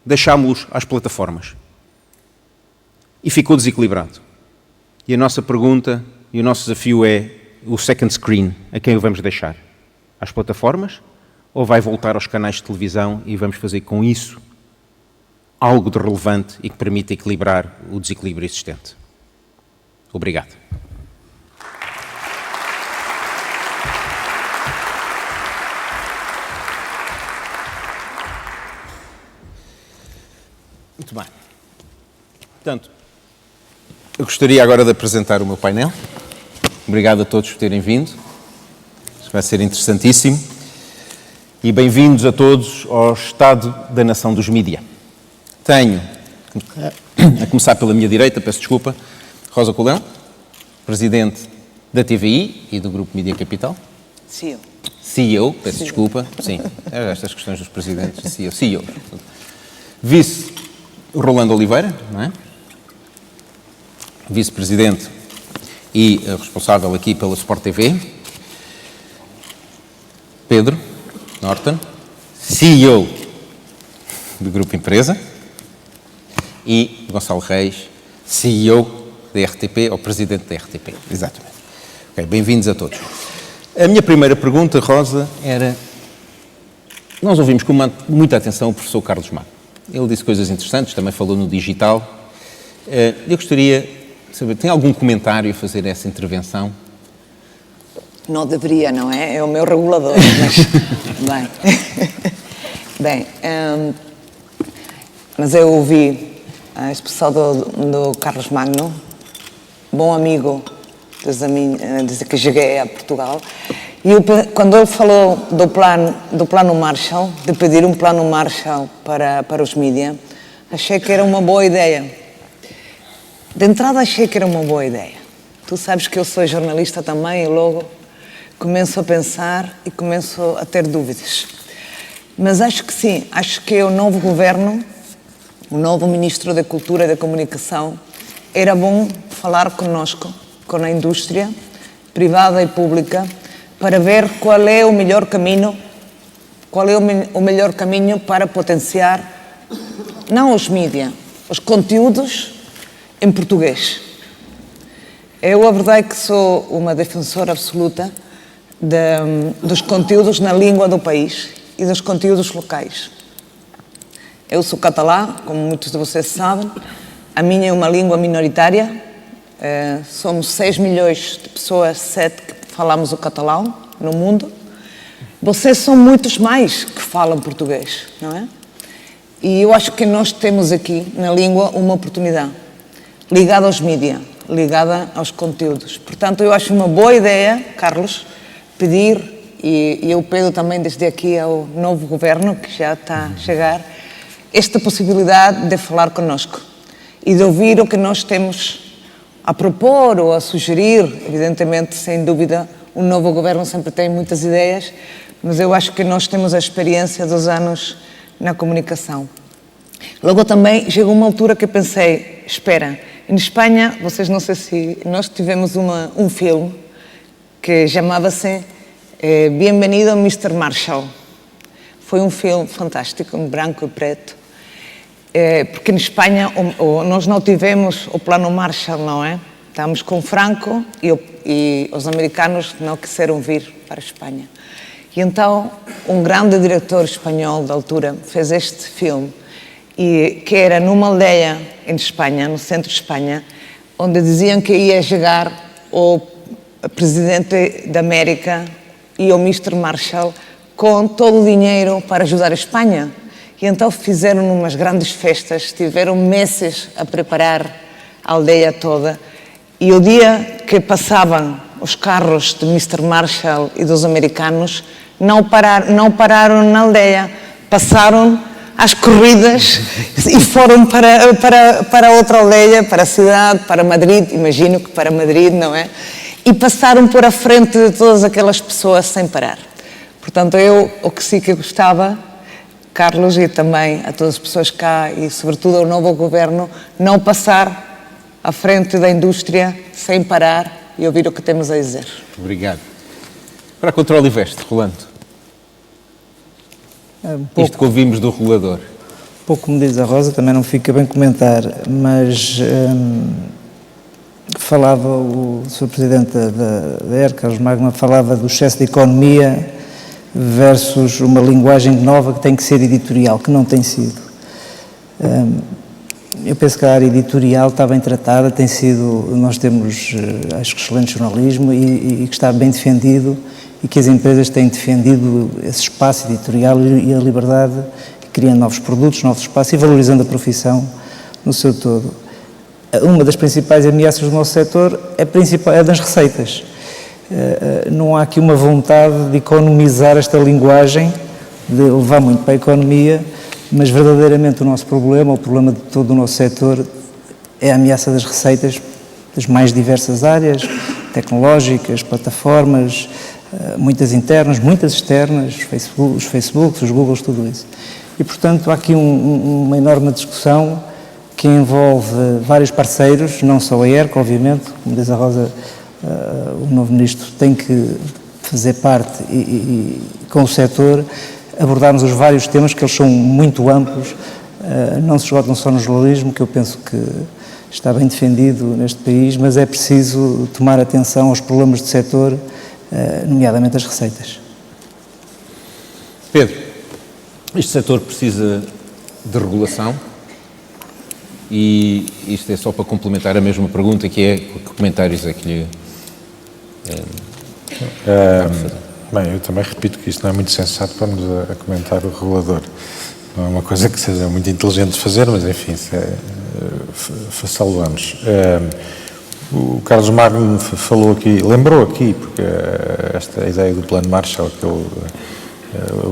deixámos-los às plataformas e ficou desequilibrado. E a nossa pergunta e o nosso desafio é o second screen, a quem o vamos deixar? Às plataformas? Ou vai voltar aos canais de televisão e vamos fazer com isso algo de relevante e que permita equilibrar o desequilíbrio existente? Obrigado. Muito bem. Portanto, eu gostaria agora de apresentar o meu painel. Obrigado a todos por terem vindo. Isto vai ser interessantíssimo. E bem-vindos a todos ao Estado da Nação dos Mídia. Tenho, a começar pela minha direita, peço desculpa, Rosa Colão, Presidente da TVI e do Grupo Mídia Capital. CEO, peço desculpa. Sim, estas questões dos presidentes, CEO. Vice, Rolando Oliveira, não é? Vice-Presidente e responsável aqui pela Sport TV. Pedro Norton, CEO do Grupo Empresa. e Gonçalo Reis, CEO da RTP, ou Presidente da RTP. Exatamente. Okay, bem-vindos a todos. A minha primeira pergunta, Rosa, era... Nós ouvimos com muita atenção o professor Carlos Magno. Ele disse coisas interessantes, também falou no digital. Eu gostaria de saber, tem algum comentário a fazer a essa intervenção? Não deveria, não é? É o meu regulador, mas... mas eu ouvi a expressão do Carlos Magno, bom amigo desde que cheguei a Portugal, e quando ele falou do plano Marshall, de pedir um plano Marshall para os mídias, achei que era uma boa ideia. De entrada achei que era uma boa ideia. Tu sabes que eu sou jornalista também e logo começo a pensar e começo a ter dúvidas. Mas acho que sim, acho que o novo governo, o novo Ministro da Cultura e da Comunicação, era bom falar conosco, com a indústria privada e pública, para ver qual é o melhor caminho, para potenciar, não os mídias, os conteúdos em português. Eu, a verdade é que sou uma defensora absoluta dos conteúdos na língua do país e dos conteúdos locais. Eu sou catalã, como muitos de vocês sabem, a minha é uma língua minoritária, somos 6 milhões de pessoas, 7 que falamos o catalão no mundo. Vocês são muitos mais que falam português, não é? E eu acho que nós temos aqui, na língua, uma oportunidade, ligada aos mídias, ligada aos conteúdos. Portanto, eu acho uma boa ideia, Carlos, pedir, e eu peço também desde aqui ao novo governo, que já está a chegar, esta possibilidade de falar connosco e de ouvir o que nós temos a propor ou a sugerir. Evidentemente, sem dúvida, o novo governo sempre tem muitas ideias, mas eu acho que nós temos a experiência dos anos na comunicação. Logo também chegou uma altura que pensei, espera, em Espanha, vocês não sei se... Nós tivemos um filme que chamava-se Bienvenido Mr. Marshall. Foi um filme fantástico, em branco e preto, porque em Espanha nós não tivemos o plano Marshall, não é? Estávamos com Franco e os americanos não quiseram vir para a Espanha. E então um grande diretor espanhol da altura fez este filme, que era numa aldeia em Espanha, no centro de Espanha, onde diziam que ia chegar o presidente da América e o Mr. Marshall com todo o dinheiro para ajudar a Espanha. E então fizeram umas grandes festas, tiveram meses a preparar a aldeia toda. E o dia que passavam os carros de Mr. Marshall e dos americanos, não pararam na aldeia, passaram às corridas e foram para outra aldeia, para a cidade, para Madrid, imagino que para Madrid, não é? E passaram por a frente de todas aquelas pessoas sem parar. Portanto, o que sim que gostava, Carlos, e também a todas as pessoas cá e sobretudo ao novo governo, não passar à frente da indústria sem parar e ouvir o que temos a dizer. Obrigado. Para Controle e Veste, Rolando. Isto que ouvimos do regulador. Pouco como diz a Rosa, também não fica bem comentar, mas falava o Sr. Presidente da ERC, Carlos Magno, falava do excesso de economia versus uma linguagem nova que tem que ser editorial, que não tem sido. Eu penso que a área editorial está bem tratada, tem sido, nós temos, acho que, excelente jornalismo e que está bem defendido e que as empresas têm defendido esse espaço editorial e a liberdade, criando novos produtos, novos espaços e valorizando a profissão no seu todo. Uma das principais ameaças do nosso setor é das receitas. Não há aqui uma vontade de economizar esta linguagem, de levar muito para a economia, mas verdadeiramente o nosso problema, o problema de todo o nosso setor, é a ameaça das receitas das mais diversas áreas, tecnológicas, plataformas, muitas internas, muitas externas, os Facebooks, os Googles, tudo isso. E, portanto, há aqui uma enorme discussão que envolve vários parceiros, não só a ERC, obviamente, como diz a Rosa, o novo Ministro tem que fazer parte e com o setor, abordarmos os vários temas, que eles são muito amplos, não se esgotam só no jornalismo, que eu penso que está bem defendido neste país, mas é preciso tomar atenção aos problemas do setor, nomeadamente as receitas. Pedro, este setor precisa de regulação e isto é só para complementar a mesma pergunta, que é que comentários é que lhe... Bem, eu também repito que isto não é muito sensato para nos a comentar o regulador. Não é uma coisa que seja muito inteligente de fazer, mas enfim, façamos. O Carlos Magno falou aqui, lembrou aqui, porque esta ideia do Plano Marshall, que eu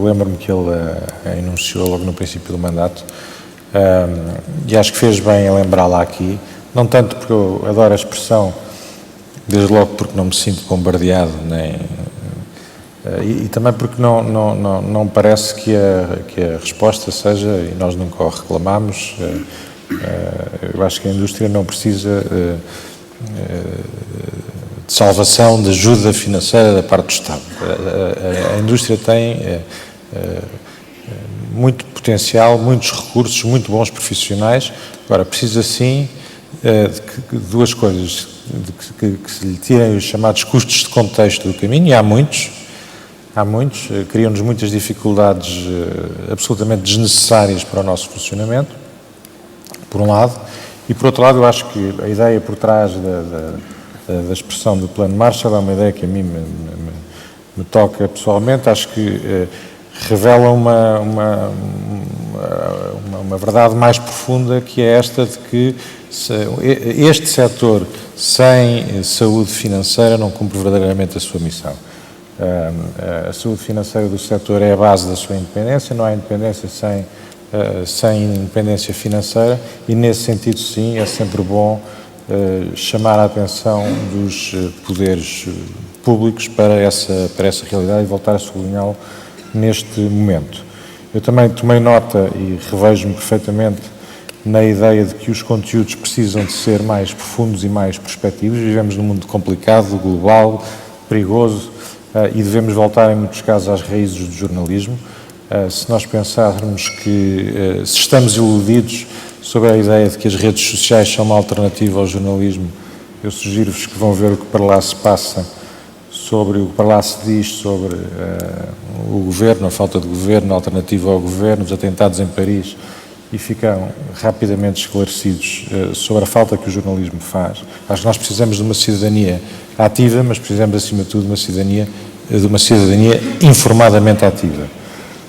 lembro-me que ele enunciou logo no princípio do mandato, e acho que fez bem em lembrá-la aqui, não tanto porque eu adoro a expressão, desde logo porque não me sinto bombardeado, nem... E também porque não parece que a resposta seja, e nós nunca o reclamamos, eu acho que a indústria não precisa de salvação, de ajuda financeira da parte do Estado. A indústria tem muito potencial, muitos recursos, muito bons profissionais, agora precisa sim de duas coisas, que se lhe tirem os chamados custos de contexto do caminho, e há muitos, criam-nos muitas dificuldades absolutamente desnecessárias para o nosso funcionamento, por um lado, e por outro lado eu acho que a ideia por trás da expressão do Plano Marshall é uma ideia que a mim me toca pessoalmente, acho que revela uma verdade mais profunda, que é esta de que este setor sem saúde financeira não cumpre verdadeiramente a sua missão. A saúde financeira do setor é a base da sua independência, não há independência sem independência financeira, e nesse sentido sim é sempre bom chamar a atenção dos poderes públicos para essa realidade e voltar a sublinhá-lo neste momento. Eu também tomei nota e revejo-me perfeitamente na ideia de que os conteúdos precisam de ser mais profundos e mais prospectivos. Vivemos num mundo complicado, global, perigoso, e devemos voltar em muitos casos às raízes do jornalismo. Se nós pensarmos que se estamos iludidos sobre a ideia de que as redes sociais são uma alternativa ao jornalismo, eu sugiro-vos que vão ver o que para lá se passa, sobre o que para lá se diz sobre o governo, a falta de governo, a alternativa ao governo, os atentados em Paris, e ficam rapidamente esclarecidos sobre a falta que o jornalismo faz. Acho que nós precisamos de uma cidadania ativa, mas precisamos, acima de tudo, de uma cidadania informadamente ativa.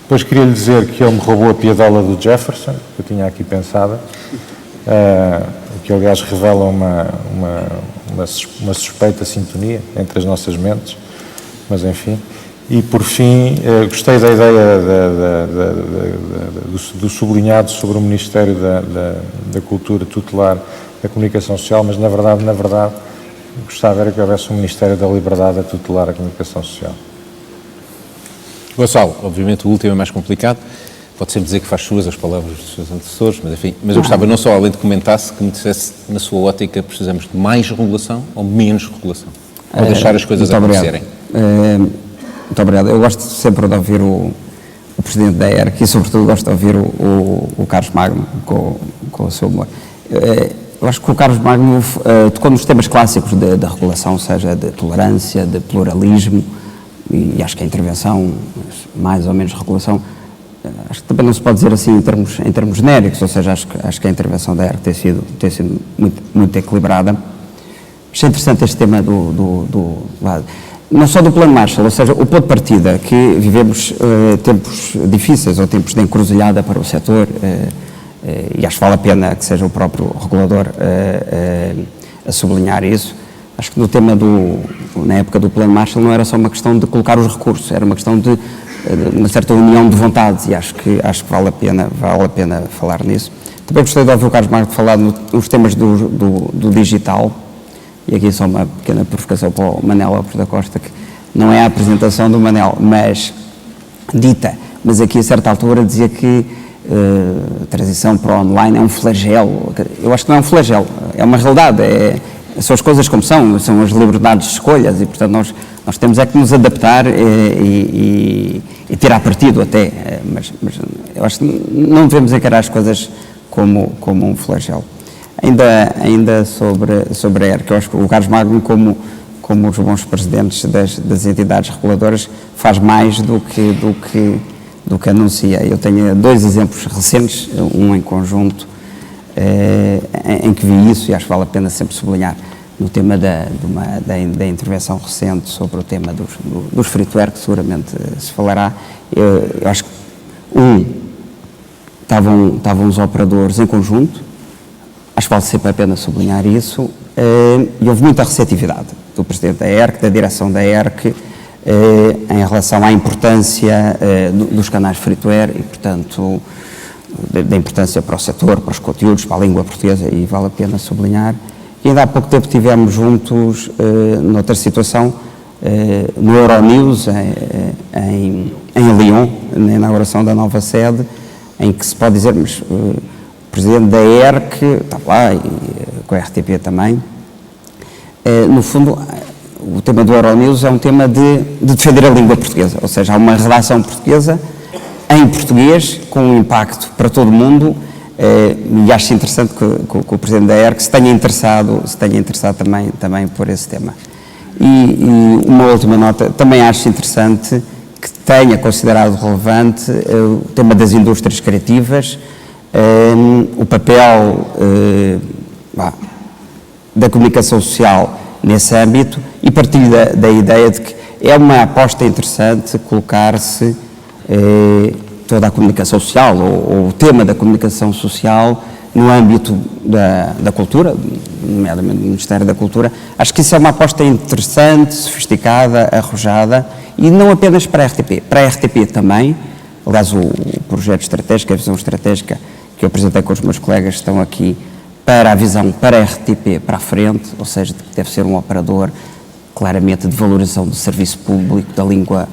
Depois queria lhe dizer que ele me roubou a piadola do Jefferson, que eu tinha aqui pensada, que aliás revela uma suspeita sintonia entre as nossas mentes, mas enfim. E por fim, gostei da ideia do sublinhado sobre o Ministério da Cultura tutelar da Comunicação Social, mas na verdade, gostava era que houvesse um Ministério da Liberdade a tutelar a comunicação social. Gonçalo, obviamente o último é mais complicado, pode sempre dizer que faz suas as palavras dos seus antecessores, mas enfim, mas eu gostava não só, além de comentasse, que me dissesse, na sua ótica, precisamos de mais regulação ou menos regulação? Ou deixar as coisas acontecerem? Muito obrigado. Eu gosto sempre de ouvir o Presidente da ERC e, sobretudo, gosto de ouvir o Carlos Magno com o seu humor. Eu acho que o Carlos Magno tocou nos temas clássicos da regulação, seja de tolerância, de pluralismo, e acho que a intervenção, mais ou menos regulação, acho que também não se pode dizer assim em termos genéricos, ou seja, acho que a intervenção da ERC tem sido muito equilibrada. Achei interessante este tema não só do Plano Marshall, ou seja, o ponto de partida, que vivemos tempos difíceis ou tempos de encruzilhada para o setor, e acho que vale a pena que seja o próprio regulador a sublinhar isso. Acho que no tema na época do Plano Marshall não era só uma questão de colocar os recursos, era uma questão de uma certa união de vontades, e acho que vale a pena falar nisso. Também gostei de ouvir o Carlos Magno falar nos temas do digital, e aqui só uma pequena provocação para o Manel Lopes da Costa, que não é a apresentação do Manel, mas aqui a certa altura dizia que a transição para o online é um flagelo. Eu acho que não é um flagelo, é uma realidade, são as coisas como são as liberdades de escolhas, e portanto nós temos é que nos adaptar e tirar partido até, mas eu acho que não devemos encarar as coisas como um flagelo. Ainda sobre a ERC, eu acho que o Carlos Magno, como os bons presidentes das entidades reguladoras, faz mais do que anuncia. Eu tenho 2 exemplos recentes, um em conjunto, em que vi isso, e acho que vale a pena sempre sublinhar, no tema da intervenção recente sobre o tema dos free-to-air, que seguramente se falará. Eu acho que, estavam os operadores em conjunto, acho que vale sempre a pena sublinhar isso, e houve muita receptividade do Presidente da ERC, da direção da ERC, em relação à importância dos canais free-to-air e, portanto, da importância para o setor, para os conteúdos, para a língua portuguesa, e vale a pena sublinhar. E ainda há pouco tempo estivemos juntos noutra situação, no Euronews, em Lyon, na inauguração da nova sede, em que se pode dizer, mas o Presidente da ERC está lá, e com a RTP também. No fundo, o tema do Euronews é um tema de defender a língua portuguesa, ou seja, há uma redação portuguesa em português, com um impacto para todo o mundo, e acho interessante que o Presidente da ERC se tenha interessado também por esse tema. E uma última nota, também acho interessante que tenha considerado relevante o tema das indústrias criativas, o papel da comunicação social nesse âmbito, e partilho da ideia de que é uma aposta interessante colocar-se toda a comunicação social, ou o tema da comunicação social, no âmbito da cultura, nomeadamente do Ministério da Cultura. Acho que isso é uma aposta interessante, sofisticada, arrojada, e não apenas para a RTP. Para a RTP também, aliás, o projeto estratégico, a visão estratégica que eu apresentei com os meus colegas estão aqui para a visão para a RTP para a frente, ou seja, deve ser um operador claramente de valorização do serviço público, da língua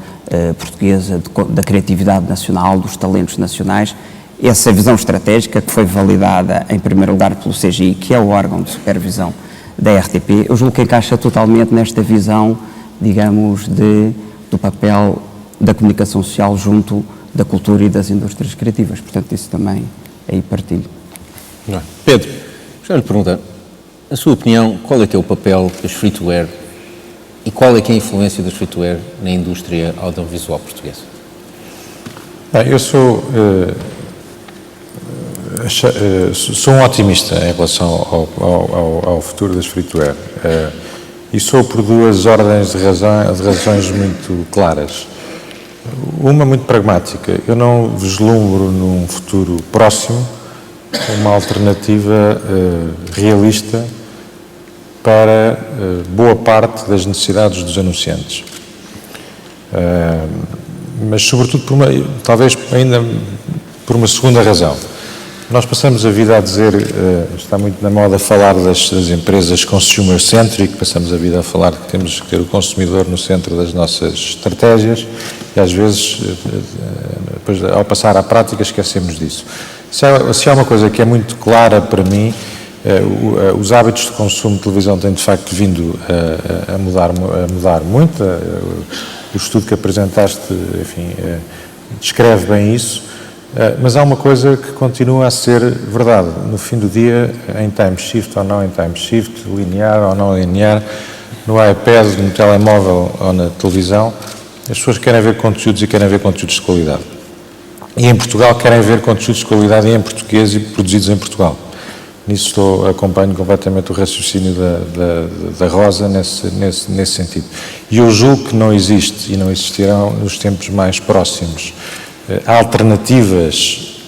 portuguesa, da criatividade nacional, dos talentos nacionais. Essa visão estratégica, que foi validada em primeiro lugar pelo CGI, que é o órgão de supervisão da RTP, eu julgo que encaixa totalmente nesta visão, digamos, do papel da comunicação social junto da cultura e das indústrias criativas. Portanto, isso também aí partilho. Pedro, já lhe perguntar, na sua opinião, qual é que é o papel dos free-to-air e qual é que é a influência dos free-to-air na indústria audiovisual portuguesa? Eu sou um otimista em relação ao futuro das free-to-air, e sou por 2 ordens de razões muito claras. Uma muito pragmática: eu não vislumbro num futuro próximo uma alternativa realista para boa parte das necessidades dos anunciantes. Mas, sobretudo, talvez ainda por uma segunda razão. Nós passamos a vida a dizer, está muito na moda falar das empresas consumer-centric, passamos a vida a falar que temos que ter o consumidor no centro das nossas estratégias, e às vezes, depois, ao passar à prática, esquecemos disso. Se há uma coisa que é muito clara para mim, os hábitos de consumo de televisão têm de facto vindo a mudar muito. O estudo que apresentaste, enfim, descreve bem isso, mas há uma coisa que continua a ser verdade. No fim do dia, em time shift ou não em time shift, linear ou não linear, no iPad, no telemóvel ou na televisão, as pessoas querem ver conteúdos e querem ver conteúdos de qualidade. E em Portugal querem ver conteúdos de qualidade em português e produzidos em Portugal. Nisso acompanho completamente o raciocínio da Rosa nesse sentido. E eu julgo que não existe e não existirão nos tempos mais próximos alternativas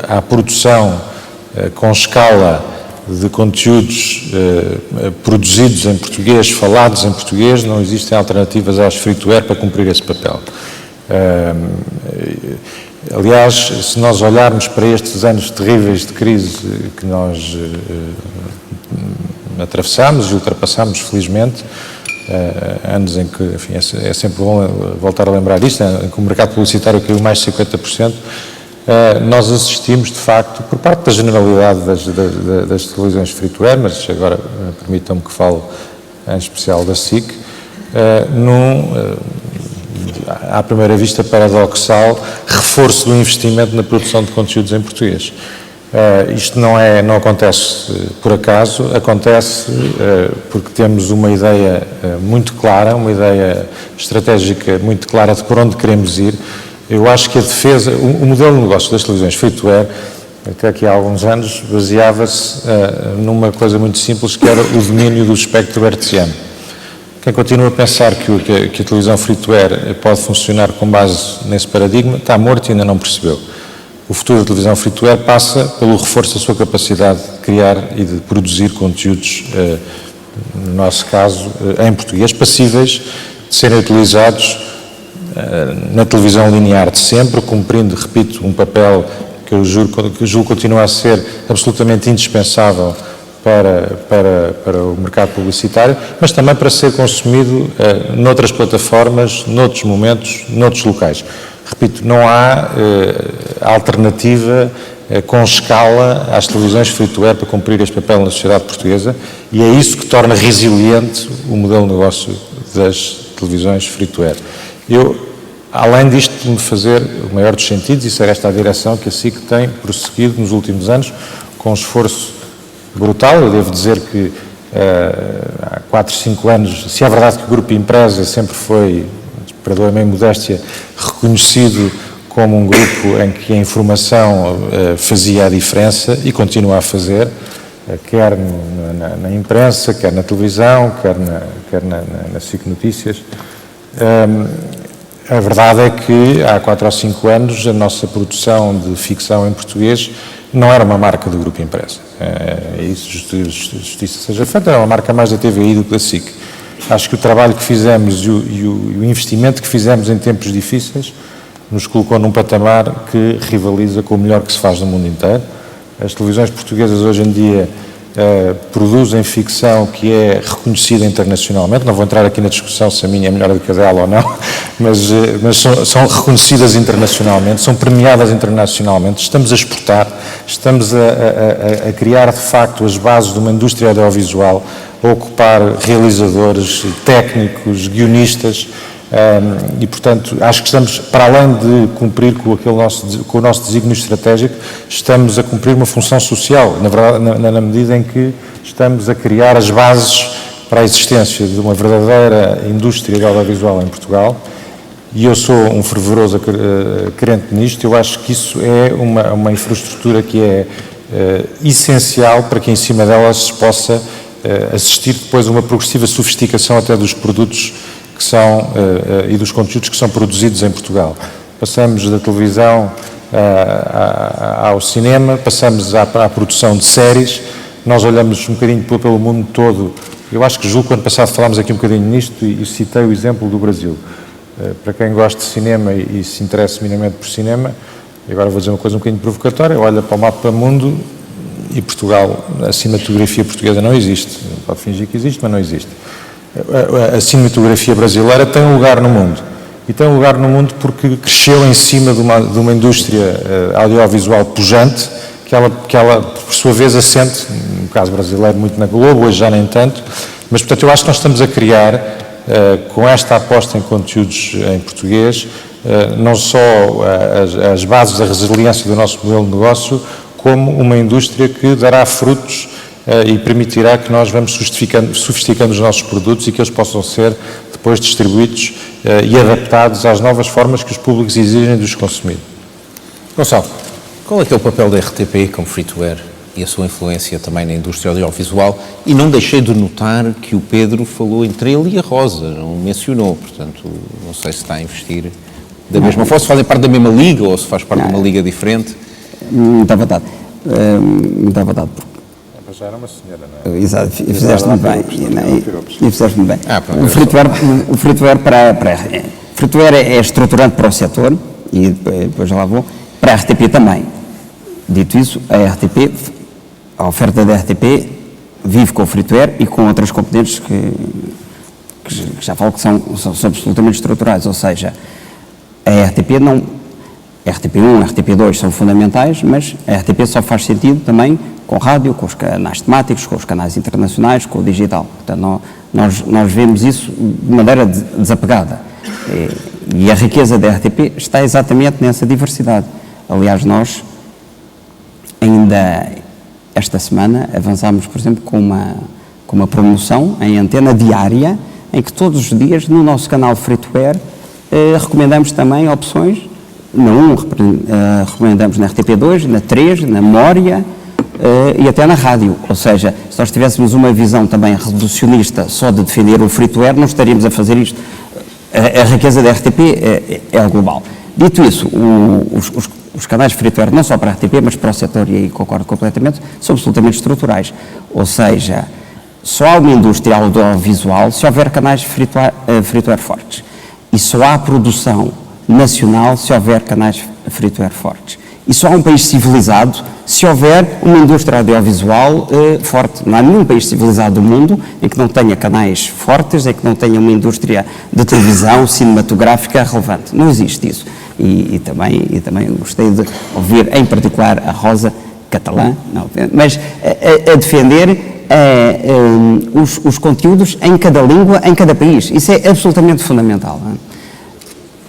à produção com escala de conteúdos produzidos em português, falados em português. Não existem alternativas aos free-to-air para cumprir esse papel. Aliás, se nós olharmos para estes anos terríveis de crise que nós atravessamos e ultrapassamos, felizmente, anos em que, enfim, é sempre bom voltar a lembrar isto, em que o mercado publicitário caiu mais de 50%, nós assistimos, de facto, por parte da generalidade das televisões free-to-air, mas agora permitam-me que fale em especial da SIC, à primeira vista paradoxal, reforço do investimento na produção de conteúdos em português. Isto não acontece por acaso, acontece porque temos uma ideia muito clara, uma ideia estratégica muito clara de por onde queremos ir. Eu acho que a defesa, o modelo de negócio das televisões free-to-air, até aqui há alguns anos, baseava-se numa coisa muito simples, que era o domínio do espectro hertziano. Quem continua a pensar que a televisão free-to-air pode funcionar com base nesse paradigma está morto e ainda não percebeu. O futuro da televisão free-to-air passa pelo reforço da sua capacidade de criar e de produzir conteúdos, no nosso caso, em português, passíveis de serem utilizados na televisão linear de sempre, cumprindo, repito, um papel que eu julgo continua a ser absolutamente indispensável para o mercado publicitário, mas também para ser consumido noutras plataformas, noutros momentos, noutros locais. Repito, não há alternativa com escala às televisões free-to-air para cumprir este papel na sociedade portuguesa, e é isso que torna resiliente o modelo de negócio das televisões free-to-air. Além disto de me fazer o maior dos sentidos, isso é esta a direção que a SIC tem prosseguido nos últimos anos, com um esforço brutal. Eu devo dizer que há 4, 5 anos, se é verdade que o Grupo Empresa sempre foi, perdoe-me a modéstia, reconhecido como um grupo em que a informação fazia a diferença e continua a fazer, quer na imprensa, quer na televisão, quer na SIC Notícias. A verdade é que há 4 ou 5 anos a nossa produção de ficção em português não era uma marca do Grupo Empresa. Isso, justiça seja feita, era uma marca mais da TVI do que da SIC. Acho que o trabalho que fizemos e o investimento que fizemos em tempos difíceis nos colocou num patamar que rivaliza com o melhor que se faz no mundo inteiro. As televisões portuguesas hoje em dia produzem ficção que é reconhecida internacionalmente. Não vou entrar aqui na discussão se a minha é melhor do que a dela ou não, mas são reconhecidas internacionalmente, são premiadas internacionalmente. Estamos a exportar, estamos a criar de facto as bases de uma indústria audiovisual, a ocupar realizadores, técnicos, guionistas, e portanto acho que estamos, para além de cumprir com o nosso desígnio estratégico, estamos a cumprir uma função social, na verdade, na medida em que estamos a criar as bases para a existência de uma verdadeira indústria de audiovisual em Portugal, e eu sou um fervoroso crente nisto. Eu acho que isso é uma infraestrutura que é essencial para que em cima dela se possa assistir depois a uma progressiva sofisticação até dos produtos que são, e dos conteúdos que são produzidos em Portugal. Passamos da televisão ao cinema, passamos à produção de séries. Nós olhamos um bocadinho pelo mundo todo. Eu acho que julgo que ano passado falámos aqui um bocadinho nisto e citei o exemplo do Brasil. Para quem gosta de cinema e se interessa minimamente por cinema, e agora vou dizer uma coisa um bocadinho provocatória, olha para o mapa mundo e Portugal, a cinematografia portuguesa não existe. Pode fingir que existe, mas não existe. A cinematografia brasileira tem um lugar no mundo. E tem um lugar no mundo porque cresceu em cima de uma indústria audiovisual pujante, que ela, por sua vez, assente, no caso brasileiro, muito na Globo, hoje já nem tanto. Mas, portanto, eu acho que nós estamos a criar, com esta aposta em conteúdos em português, não só as bases da resiliência do nosso modelo de negócio, como uma indústria que dará frutos e permitirá que nós vamos sofisticando os nossos produtos e que eles possam ser depois distribuídos e adaptados às novas formas que os públicos exigem de os consumir. Gonçalo, qual é que é o papel da RTP como free-to-air e a sua influência também na indústria audiovisual? E não deixei de notar que o Pedro falou entre ele e a Rosa, não mencionou, portanto, não sei se está a investir da mesma forma, se fazem parte da mesma liga ou se faz parte de uma liga diferente. Muita verdade. Muita verdade. Já era uma senhora, não é? Exato, e fizeste muito bem. E fizeste muito bem. O free-to-air free-to-air é estruturante para o setor, e depois já lá vou, para a RTP também. Dito isso, a oferta da RTP vive com o free-to-air e com outras componentes que já falo que são absolutamente estruturadas, ou seja, a RTP não... RTP1, RTP2 são fundamentais, mas a RTP só faz sentido também com rádio, com os canais temáticos, com os canais internacionais, com o digital. Portanto, nós vemos isso de maneira desapegada. E a riqueza da RTP está exatamente nessa diversidade. Aliás, nós, ainda esta semana, avançámos, por exemplo, com uma promoção em antena diária, em que todos os dias, no nosso canal free-to-air, recomendamos também opções, na 1, recomendamos na RTP2, na 3, na Memória e até na rádio. Ou seja, se nós tivéssemos uma visão também reducionista só de defender o free-to-air, não estaríamos a fazer isto. A riqueza da RTP é global. Dito isso, os canais free-to-air, não só para a RTP, mas para o setor, e aí concordo completamente, são absolutamente estruturais. Ou seja, só há uma indústria audiovisual se houver canais free-to-air fortes. E só há produção nacional se houver canais free-to-air fortes. E só há um país civilizado se houver uma indústria audiovisual forte. Não há nenhum país civilizado do mundo em que não tenha canais fortes, em que não tenha uma indústria de televisão cinematográfica relevante. Não existe isso. E também gostei de ouvir, em particular, a Rosa Catalã, mas a defender os conteúdos em cada língua, em cada país. Isso é absolutamente fundamental. Não é?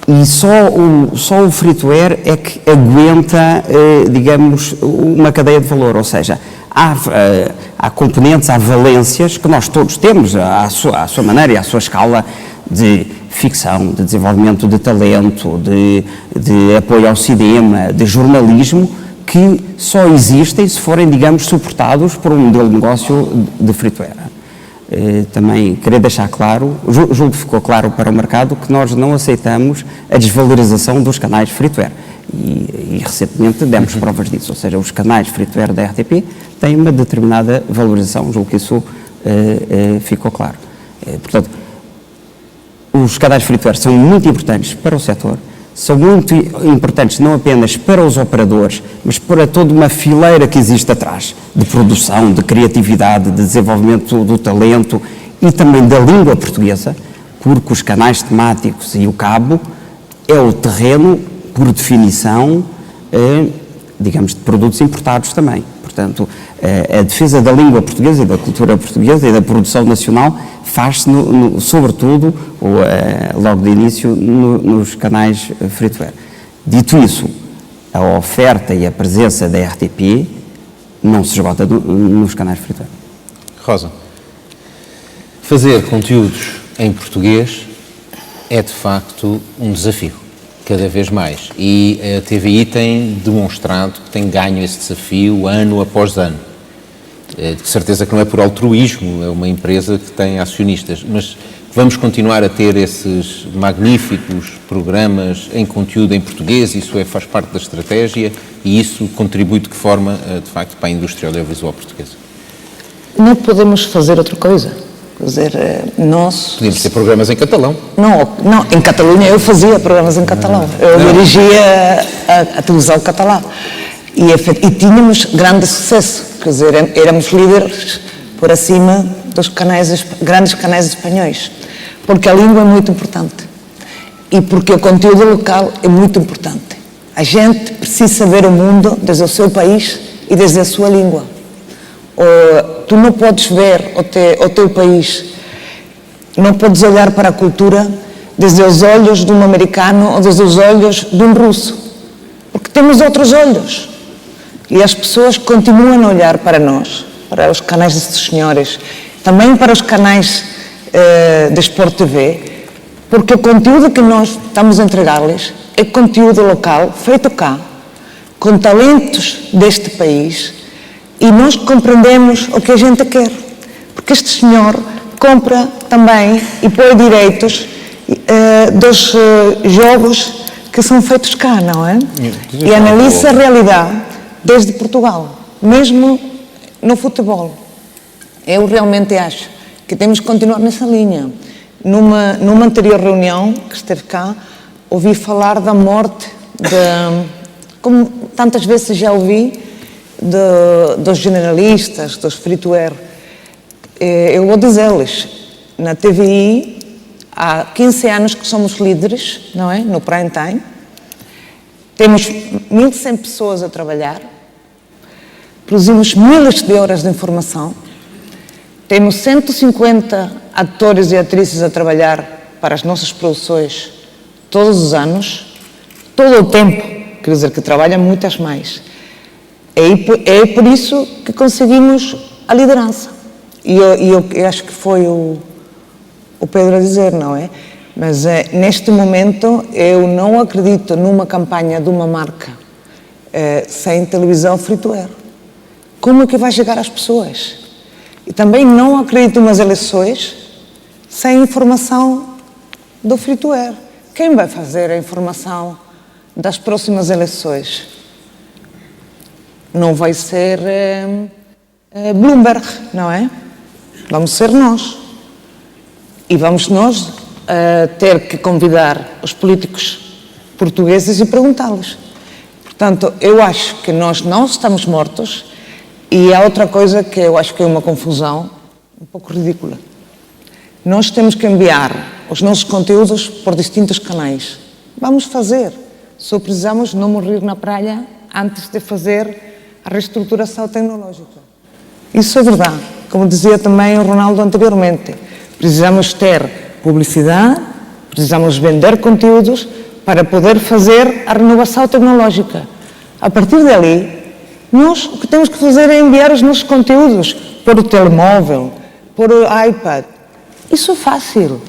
E só o free-to-air é que aguenta, digamos, uma cadeia de valor, ou seja, há componentes, há valências que nós todos temos à sua maneira e à sua escala de ficção, de desenvolvimento de talento, de apoio ao cinema, de jornalismo, que só existem se forem, digamos, suportados por um modelo de negócio de free-to-air. Também queria deixar claro, julgo que ficou claro para o mercado, que nós não aceitamos a desvalorização dos canais free-to-air. E recentemente demos provas disso, ou seja, os canais free-to-air da RTP têm uma determinada valorização, julgo que isso ficou claro. Portanto, os canais free-to-air são muito importantes para o setor, são muito importantes não apenas para os operadores, mas para toda uma fileira que existe atrás, de produção, de criatividade, de desenvolvimento do talento e também da língua portuguesa, porque os canais temáticos e o cabo é o terreno, por definição, digamos, de produtos importados também. Portanto, a defesa da língua portuguesa e da cultura portuguesa e da produção nacional faz-se, sobretudo, logo de início, nos canais free-to-air. Dito isso, a oferta e a presença da RTP não se esgota nos canais free-to-air. Rosa, fazer conteúdos em português é, de facto, um desafio, cada vez mais. E a TVI tem demonstrado que tem ganho esse desafio ano após ano. De certeza que não é por altruísmo, é uma empresa que tem acionistas, mas vamos continuar a ter esses magníficos programas em conteúdo em português, isso faz parte da estratégia e isso contribui de que forma, de facto, para a indústria audiovisual portuguesa? Não podemos fazer outra coisa. Quer dizer, nós... Podíamos ter programas em catalão. Não, em Catalunha eu fazia programas em catalão. Eu dirigia a televisão catalã. E tínhamos grande sucesso, quer dizer, éramos líderes por acima dos grandes canais espanhóis, porque a língua é muito importante e porque o conteúdo local é muito importante. A gente precisa ver o mundo desde o seu país e desde a sua língua. Tu não podes ver o teu país, não podes olhar para a cultura desde os olhos de um americano ou desde os olhos de um russo, porque temos outros olhos. E as pessoas continuam a olhar para nós, para os canais destes senhores, também para os canais da Sport TV, porque o conteúdo que nós estamos a entregar-lhes é conteúdo local, feito cá, com talentos deste país, e nós compreendemos o que a gente quer. Porque este senhor compra também e põe direitos dos jogos que são feitos cá, não é? E analisa a realidade desde Portugal, mesmo no futebol. Eu realmente acho que temos que continuar nessa linha. Numa anterior reunião que esteve cá, ouvi falar da morte, como tantas vezes já ouvi, dos generalistas, dos free-to-air. Eu vou dizer-lhes, na TVI, há 15 anos que somos líderes, não é? No prime time. Temos 1.100 pessoas a trabalhar. Produzimos miles de horas de informação, temos 150 atores e atrizes a trabalhar para as nossas produções todos os anos, todo o tempo, quer dizer que trabalham muitas mais. É por isso que conseguimos a liderança. E eu acho que foi o Pedro a dizer, não é? Mas neste momento eu não acredito numa campanha de uma marca sem televisão free-to-air. Como é que vai chegar às pessoas? E também não acredito nas eleições sem informação do free-to-air. Quem vai fazer a informação das próximas eleições? Não vai ser Bloomberg, não é? Vamos ser nós. E vamos nós ter que convidar os políticos portugueses e perguntá-los. Portanto, eu acho que nós não estamos mortos e há outra coisa que eu acho que é uma confusão um pouco ridícula. Nós temos que enviar os nossos conteúdos por distintos canais. Vamos fazer. Só precisamos não morrer na praia antes de fazer a reestruturação tecnológica. Isso é verdade. Como dizia também o Ronaldo anteriormente, precisamos ter publicidade, precisamos vender conteúdos para poder fazer a renovação tecnológica. A partir dali, nós o que temos que fazer é enviar os nossos conteúdos por o telemóvel, por o iPad. Isso é fácil.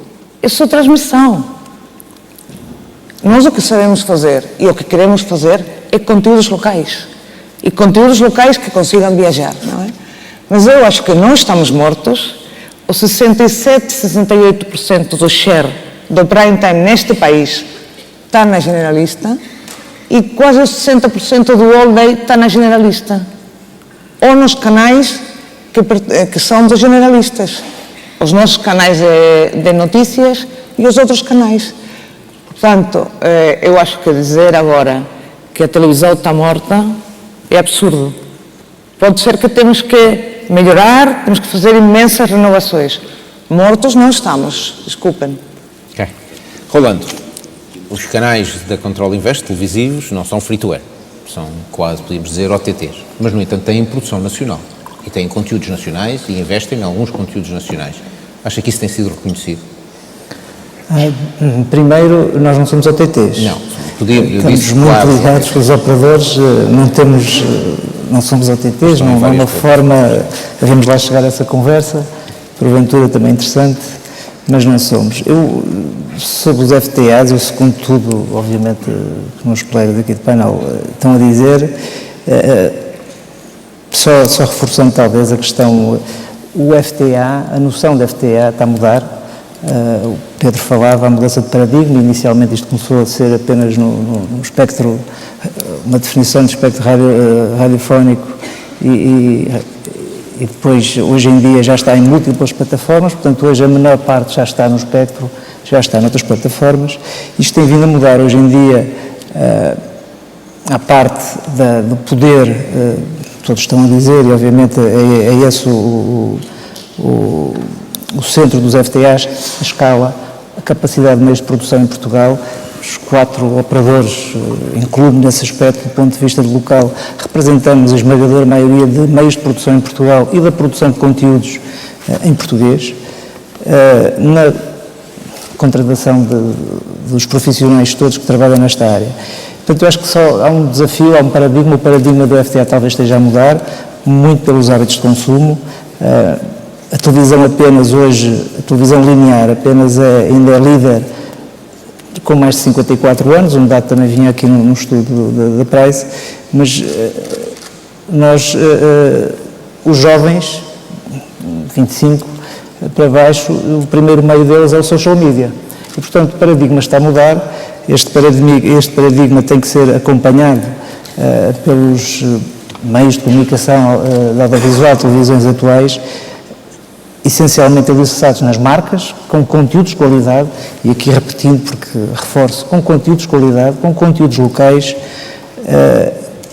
É só transmissão. Nós o que sabemos fazer e o que queremos fazer é conteúdos locais. E conteúdos locais que consigam viajar, não é? Mas eu acho que não estamos mortos. O 67, 68% do share do prime time neste país está na generalista e quase o 60% do all day está na generalista. Ou nos canais que são dos generalistas. Os nossos canais de notícias e os outros canais. Portanto, eu acho que dizer agora que a televisão está morta é absurdo. Pode ser que temos que melhorar, temos que fazer imensas renovações. Mortos não estamos, desculpem. Ok. Rolando, os canais da Control Invest televisivos não são free-to-air. São quase, podíamos dizer, OTTs. Mas, no entanto, têm produção nacional. E têm conteúdos nacionais e investem em alguns conteúdos nacionais. Acha que isso tem sido reconhecido? Primeiro, nós não somos OTTs. Não. Estamos muito ligados com os operadores, não somos OTTs, não é uma forma, devemos lá chegar a essa conversa, porventura também interessante, mas não somos. Eu, sobre os FTAs, eu segundo tudo, obviamente, que meus colegas aqui de painel estão a dizer, só reforçando talvez a questão, o FTA, a noção de FTA está a mudar. O Pedro falava a mudança de paradigma, inicialmente isto começou a ser apenas no espectro, uma definição de espectro radiofónico e depois, hoje em dia, já está em múltiplas plataformas, portanto, hoje a menor parte já está no espectro, já está noutras plataformas. Isto tem vindo a mudar. Hoje em dia, a parte do poder, todos estão a dizer, e obviamente é esse o centro dos FTAs, a escala, a capacidade de meios de produção em Portugal. Os 4 operadores, incluo-me nesse aspecto do ponto de vista do local, representamos a esmagadora maioria de meios de produção em Portugal e da produção de conteúdos em português. Na contratação dos profissionais todos que trabalham nesta área. Portanto, eu acho que só há um desafio, há um paradigma, o paradigma do FTA talvez esteja a mudar, muito pelos hábitos de consumo. A televisão apenas hoje, a televisão linear apenas ainda é líder com mais de 54 anos, um dado também vinha aqui no estudo da Price, mas os jovens, 25 para baixo, o primeiro meio deles é o social media. E, portanto, o paradigma está a mudar, este paradigma tem que ser acompanhado pelos meios de comunicação audiovisual, televisões atuais, essencialmente alicerçados nas marcas, com conteúdos de qualidade, e aqui repetindo porque reforço, com conteúdos de qualidade, com conteúdos locais,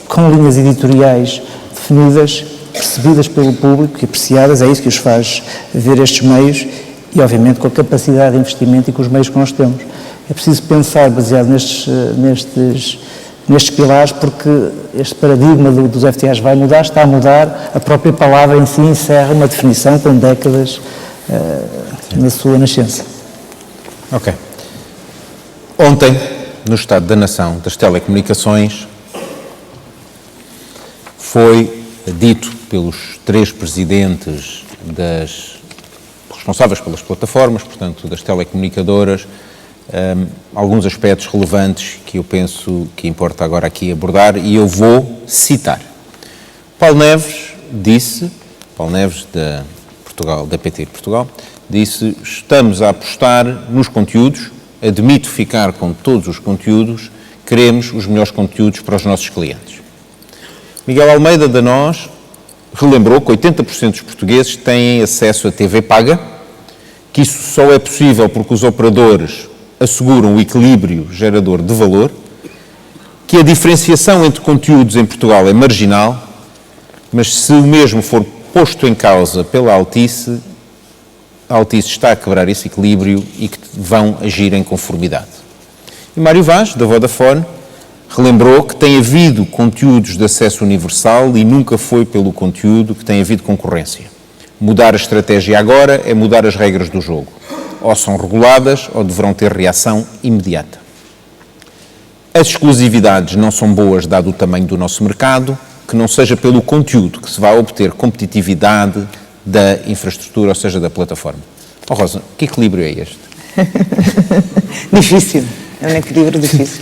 com linhas editoriais definidas, percebidas pelo público e apreciadas, é isso que os faz ver estes meios e, obviamente, com a capacidade de investimento e com os meios que nós temos. É preciso pensar baseado nestes pilares, porque este paradigma dos FTAs vai mudar, está a mudar, a própria palavra em si encerra uma definição com décadas na sua nascença. Ok. Ontem, no Estado da Nação das Telecomunicações, foi dito pelos 3 presidentes responsáveis pelas plataformas, portanto, das telecomunicadoras, alguns aspectos relevantes que eu penso que importa agora aqui abordar, e eu vou citar. Paulo Neves da PT de Portugal, disse: estamos a apostar nos conteúdos, admito ficar com todos os conteúdos, queremos os melhores conteúdos para os nossos clientes. Miguel Almeida, da NOS, relembrou que 80% dos portugueses têm acesso a TV paga, que isso só é possível porque os operadores asseguram o equilíbrio gerador de valor, que a diferenciação entre conteúdos em Portugal é marginal, mas se o mesmo for posto em causa pela Altice, a Altice está a quebrar esse equilíbrio e que vão agir em conformidade. E Mário Vaz, da Vodafone, relembrou que tem havido conteúdos de acesso universal e nunca foi pelo conteúdo que tem havido concorrência. Mudar a estratégia agora é mudar as regras do jogo. Ou são reguladas ou deverão ter reação imediata. As exclusividades não são boas dado o tamanho do nosso mercado, que não seja pelo conteúdo que se vai obter competitividade da infraestrutura, ou seja, da plataforma. Oh, Rosa, que equilíbrio é este? Difícil. É um equilíbrio difícil.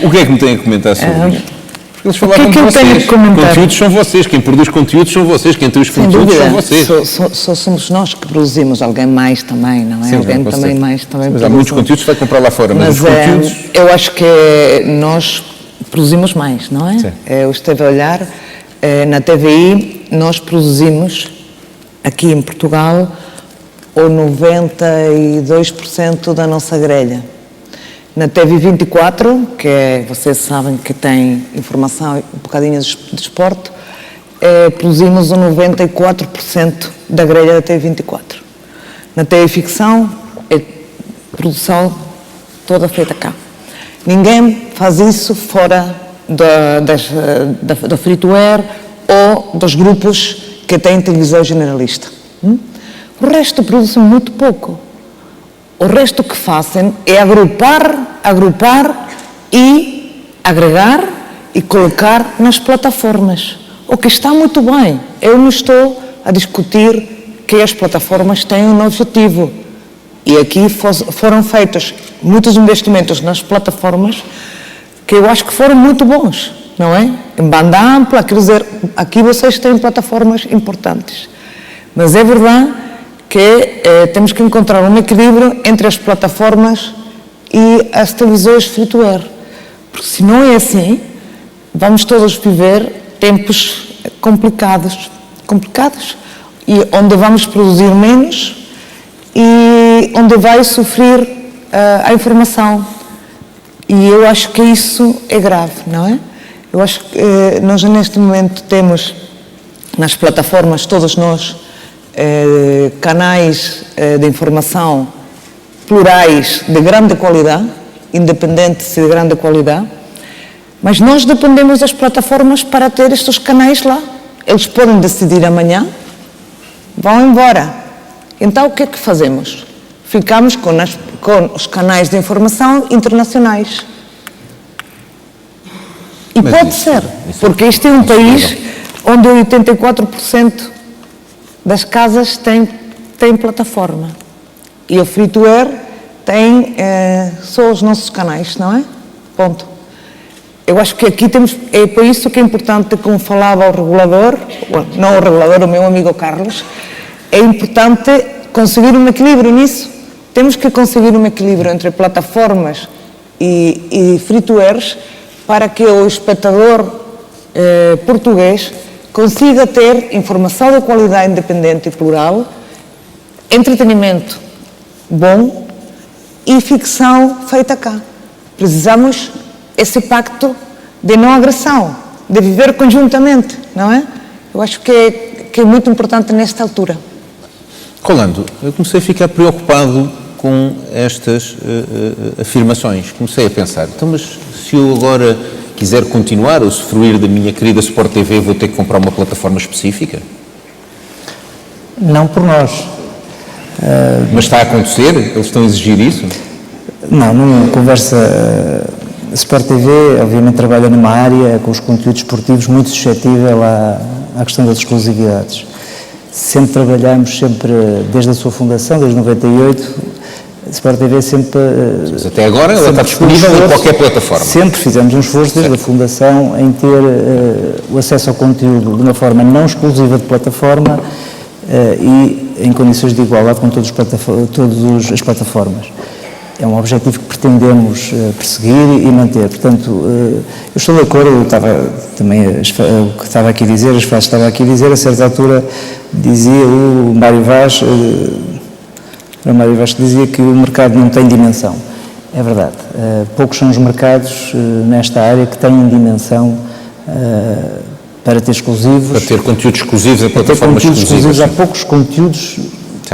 O que é que me têm a comentar sobre isto? Porque eles falaram de vocês. Conteúdos são vocês, quem produz conteúdos são vocês, quem tem os conteúdos são vocês. Só somos nós que produzimos, alguém mais também, não é? Sim, alguém também mais também mas há muitos conteúdos que vai comprar lá fora, mas os conteúdos... eu acho que nós produzimos mais, não é? Eu estive a olhar, na TVI nós produzimos, aqui em Portugal, o 92% da nossa grelha. Na TV24, que vocês sabem que tem informação um bocadinho de desporto, produzimos o 94% da grelha da TV24. Na TV Ficção, é produção toda feita cá. Ninguém faz isso fora da free-to-air ou dos grupos que têm televisão generalista. O resto produzem muito pouco. O resto que fazem é agrupar e agregar e colocar nas plataformas. O que está muito bem. Eu não estou a discutir que as plataformas têm um objetivo. E aqui foram feitos muitos investimentos nas plataformas que eu acho que foram muito bons, não é? Em banda ampla, quer dizer, aqui vocês têm plataformas importantes. Mas é verdade que temos que encontrar um equilíbrio entre as plataformas e as televisões free-to-air. Porque se não é assim, vamos todos viver tempos complicados, e onde vamos produzir menos e onde vai sofrer a informação. E eu acho que isso é grave, não é? Eu acho que nós neste momento temos nas plataformas, todos nós, canais de informação plurais de grande qualidade, independentes de grande qualidade, mas nós dependemos das plataformas para ter estes canais lá. Eles podem decidir amanhã, vão embora. Então o que é que fazemos? Ficamos com os canais de informação internacionais. E mas pode ser, porque este é um país onde 84% das casas têm plataforma. E o free-to-air tem só os nossos canais, não é? Ponto. Eu acho que aqui é por isso que é importante, como falava o regulador, não o regulador, o meu amigo Carlos, é importante conseguir um equilíbrio nisso. Temos que conseguir um equilíbrio entre plataformas e free-to-airs para que o espectador português consiga ter informação de qualidade independente e plural, entretenimento bom e ficção feita cá. Precisamos esse pacto de não agressão, de viver conjuntamente, não é? Eu acho que é muito importante nesta altura. Rolando, eu comecei a ficar preocupado com estas afirmações. Comecei a pensar, então, mas se eu agora quiser continuar a usufruir da minha querida Sport TV, vou ter que comprar uma plataforma específica? Não por nós. Mas está a acontecer? Eles estão a exigir isso? Não conversa. A Sport TV, obviamente, trabalha numa área com os conteúdos esportivos muito suscetível à questão das exclusividades. Sempre trabalhamos, desde a sua fundação, desde 98, a Sport TV sempre... Mas até agora ela está disponível em qualquer plataforma. Sempre fizemos um esforço desde a fundação em ter o acesso ao conteúdo de uma forma não exclusiva de plataforma e em condições de igualdade com todas as plataformas. É um objetivo que pretendemos perseguir e manter. Portanto, eu estou de acordo, o que estava aqui a dizer, as frases que estava aqui a dizer, a certa altura dizia o Mário Vaz, que dizia que o mercado não tem dimensão. É verdade. Poucos são os mercados nesta área que têm dimensão para ter exclusivos. Para ter conteúdos exclusivos em plataformas exclusivas. Há poucos conteúdos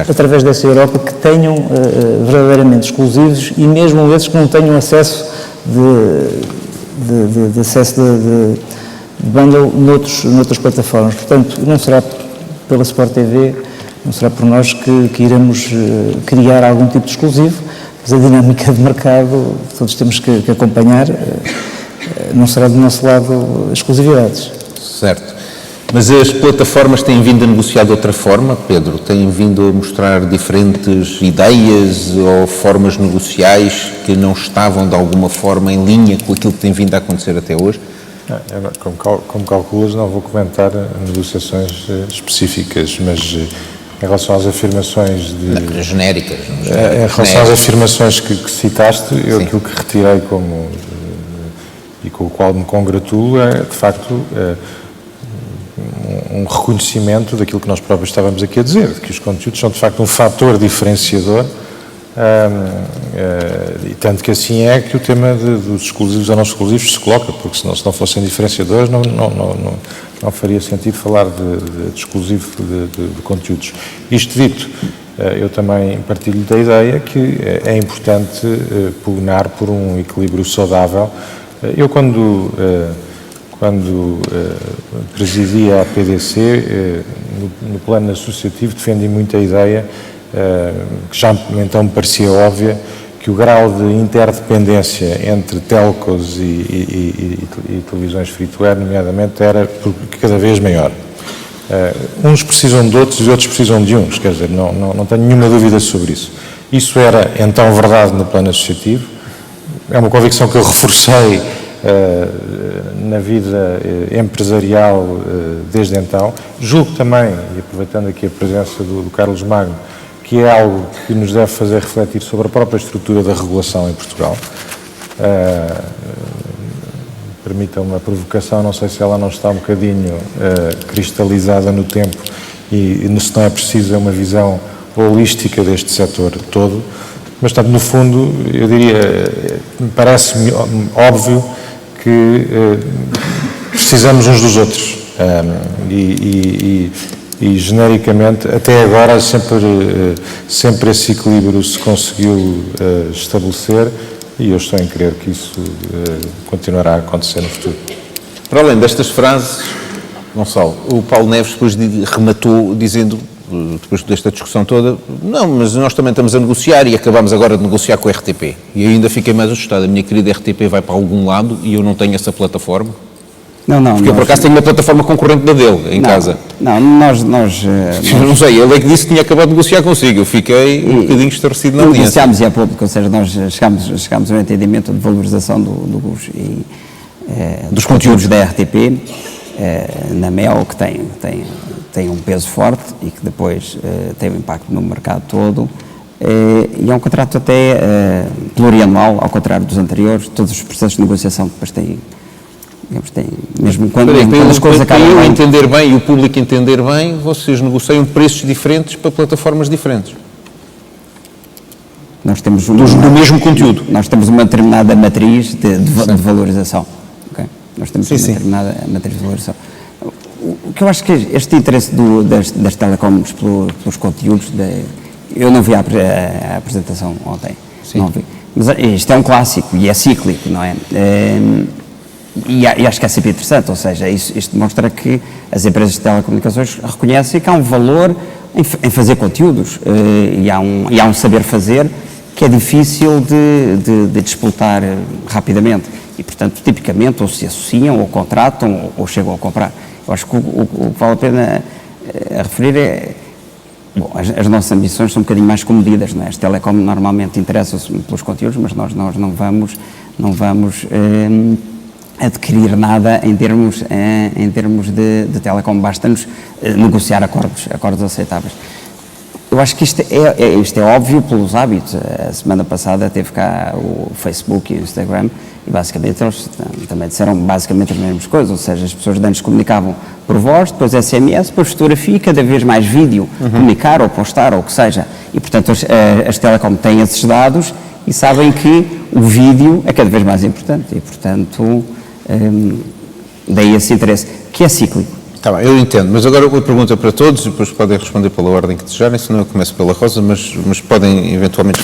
através dessa Europa que tenham verdadeiramente exclusivos e mesmo esses que não tenham acesso de bundle noutras plataformas. Portanto, não será pela Sport TV, não será por nós que iremos criar algum tipo de exclusivo, mas a dinâmica de mercado todos temos que acompanhar, não será do nosso lado exclusividades. Certo. Mas as plataformas têm vindo a negociar de outra forma, Pedro? Têm vindo a mostrar diferentes ideias ou formas negociais que não estavam, de alguma forma, em linha com aquilo que tem vindo a acontecer até hoje? Como calculas, não vou comentar negociações específicas, mas em relação às afirmações genéricas. Em relação às afirmações que citaste, eu aquilo que retirei e com o qual me congratulo é, de facto, um reconhecimento daquilo que nós próprios estávamos aqui a dizer, de que os conteúdos são de facto um fator diferenciador, e tanto que assim é que o tema dos exclusivos ou não exclusivos se coloca, porque se não fossem diferenciadores não faria sentido falar de exclusivo de conteúdos. Isto dito, eu também partilho da ideia que é importante pugnar por um equilíbrio saudável. Eu quando presidia a PDC, no plano associativo, defendi muito a ideia, que já então me parecia óbvia, que o grau de interdependência entre telcos e televisões free-to-air, nomeadamente, era cada vez maior. Uns precisam de outros e outros precisam de uns, quer dizer, não tenho nenhuma dúvida sobre isso. Isso era então verdade no plano associativo, é uma convicção que eu reforcei na vida empresarial desde então. Julgo também, e aproveitando aqui a presença do Carlos Magno, que é algo que nos deve fazer refletir sobre a própria estrutura da regulação em Portugal. Permitam uma provocação, não sei se ela não está um bocadinho cristalizada no tempo e se não é preciso uma visão holística deste setor todo, mas, portanto, no fundo, eu diria, parece-me óbvio que precisamos uns dos outros e genericamente, até agora, sempre esse equilíbrio se conseguiu estabelecer e eu estou em crer que isso continuará a acontecer no futuro. Para além destas frases, Gonçalo, o Paulo Neves depois rematou dizendo, depois desta discussão toda, não, mas nós também estamos a negociar e acabamos agora de negociar com a RTP. E ainda fiquei mais assustado. A minha querida RTP vai para algum lado e eu não tenho essa plataforma. Não. Porque eu, por acaso, tenho uma plataforma concorrente da dele, em casa. Nós não sei, ele é que disse que tinha acabado de negociar consigo. Eu fiquei um bocadinho estarrecido na audiência. Negociámos e é público, ou seja, nós chegámos a um entendimento de valorização dos conteúdos da RTP, na MEL, que tem um peso forte e que depois tem um impacto no mercado todo. E é um contrato até plurianual, ao contrário dos anteriores. Todos os processos de negociação depois têm, mesmo quando as coisas acabam bem. Para eu entender bem e o público entender bem, vocês negociam preços diferentes para plataformas diferentes. Nós temos do mesmo conteúdo. Nós temos uma determinada matriz de valorização. Okay? Nós temos uma determinada matriz de valorização. O que eu acho que este interesse das telecoms pelos conteúdos, eu não vi a apresentação ontem, não vi. Mas isto é um clássico e é cíclico, não é? E acho que é sempre interessante, ou seja, isto demonstra que as empresas de telecomunicações reconhecem que há um valor em fazer conteúdos e há um saber fazer que é difícil de disputar rapidamente. E, portanto, tipicamente, ou se associam, ou contratam, ou chegam a comprar. Eu acho que o que vale a pena a referir é... Bom, as nossas ambições são um bocadinho mais comedidas, não é? As telecom normalmente interessam-se pelos conteúdos, mas nós não vamos adquirir nada em termos de telecom. Basta-nos negociar acordos aceitáveis. Eu acho que isto é óbvio pelos hábitos. A semana passada teve cá o Facebook e o Instagram e basicamente eles também disseram basicamente as mesmas coisas, ou seja, as pessoas antes comunicavam por voz, depois SMS, depois fotografia e cada vez mais vídeo, comunicar ou postar ou o que seja. E portanto as telecom têm esses dados e sabem que o vídeo é cada vez mais importante e portanto daí esse interesse, que é cíclico. Tá bem, eu entendo, mas agora uma pergunta para todos e depois podem responder pela ordem que desejarem, senão eu começo pela Rosa, mas podem eventualmente...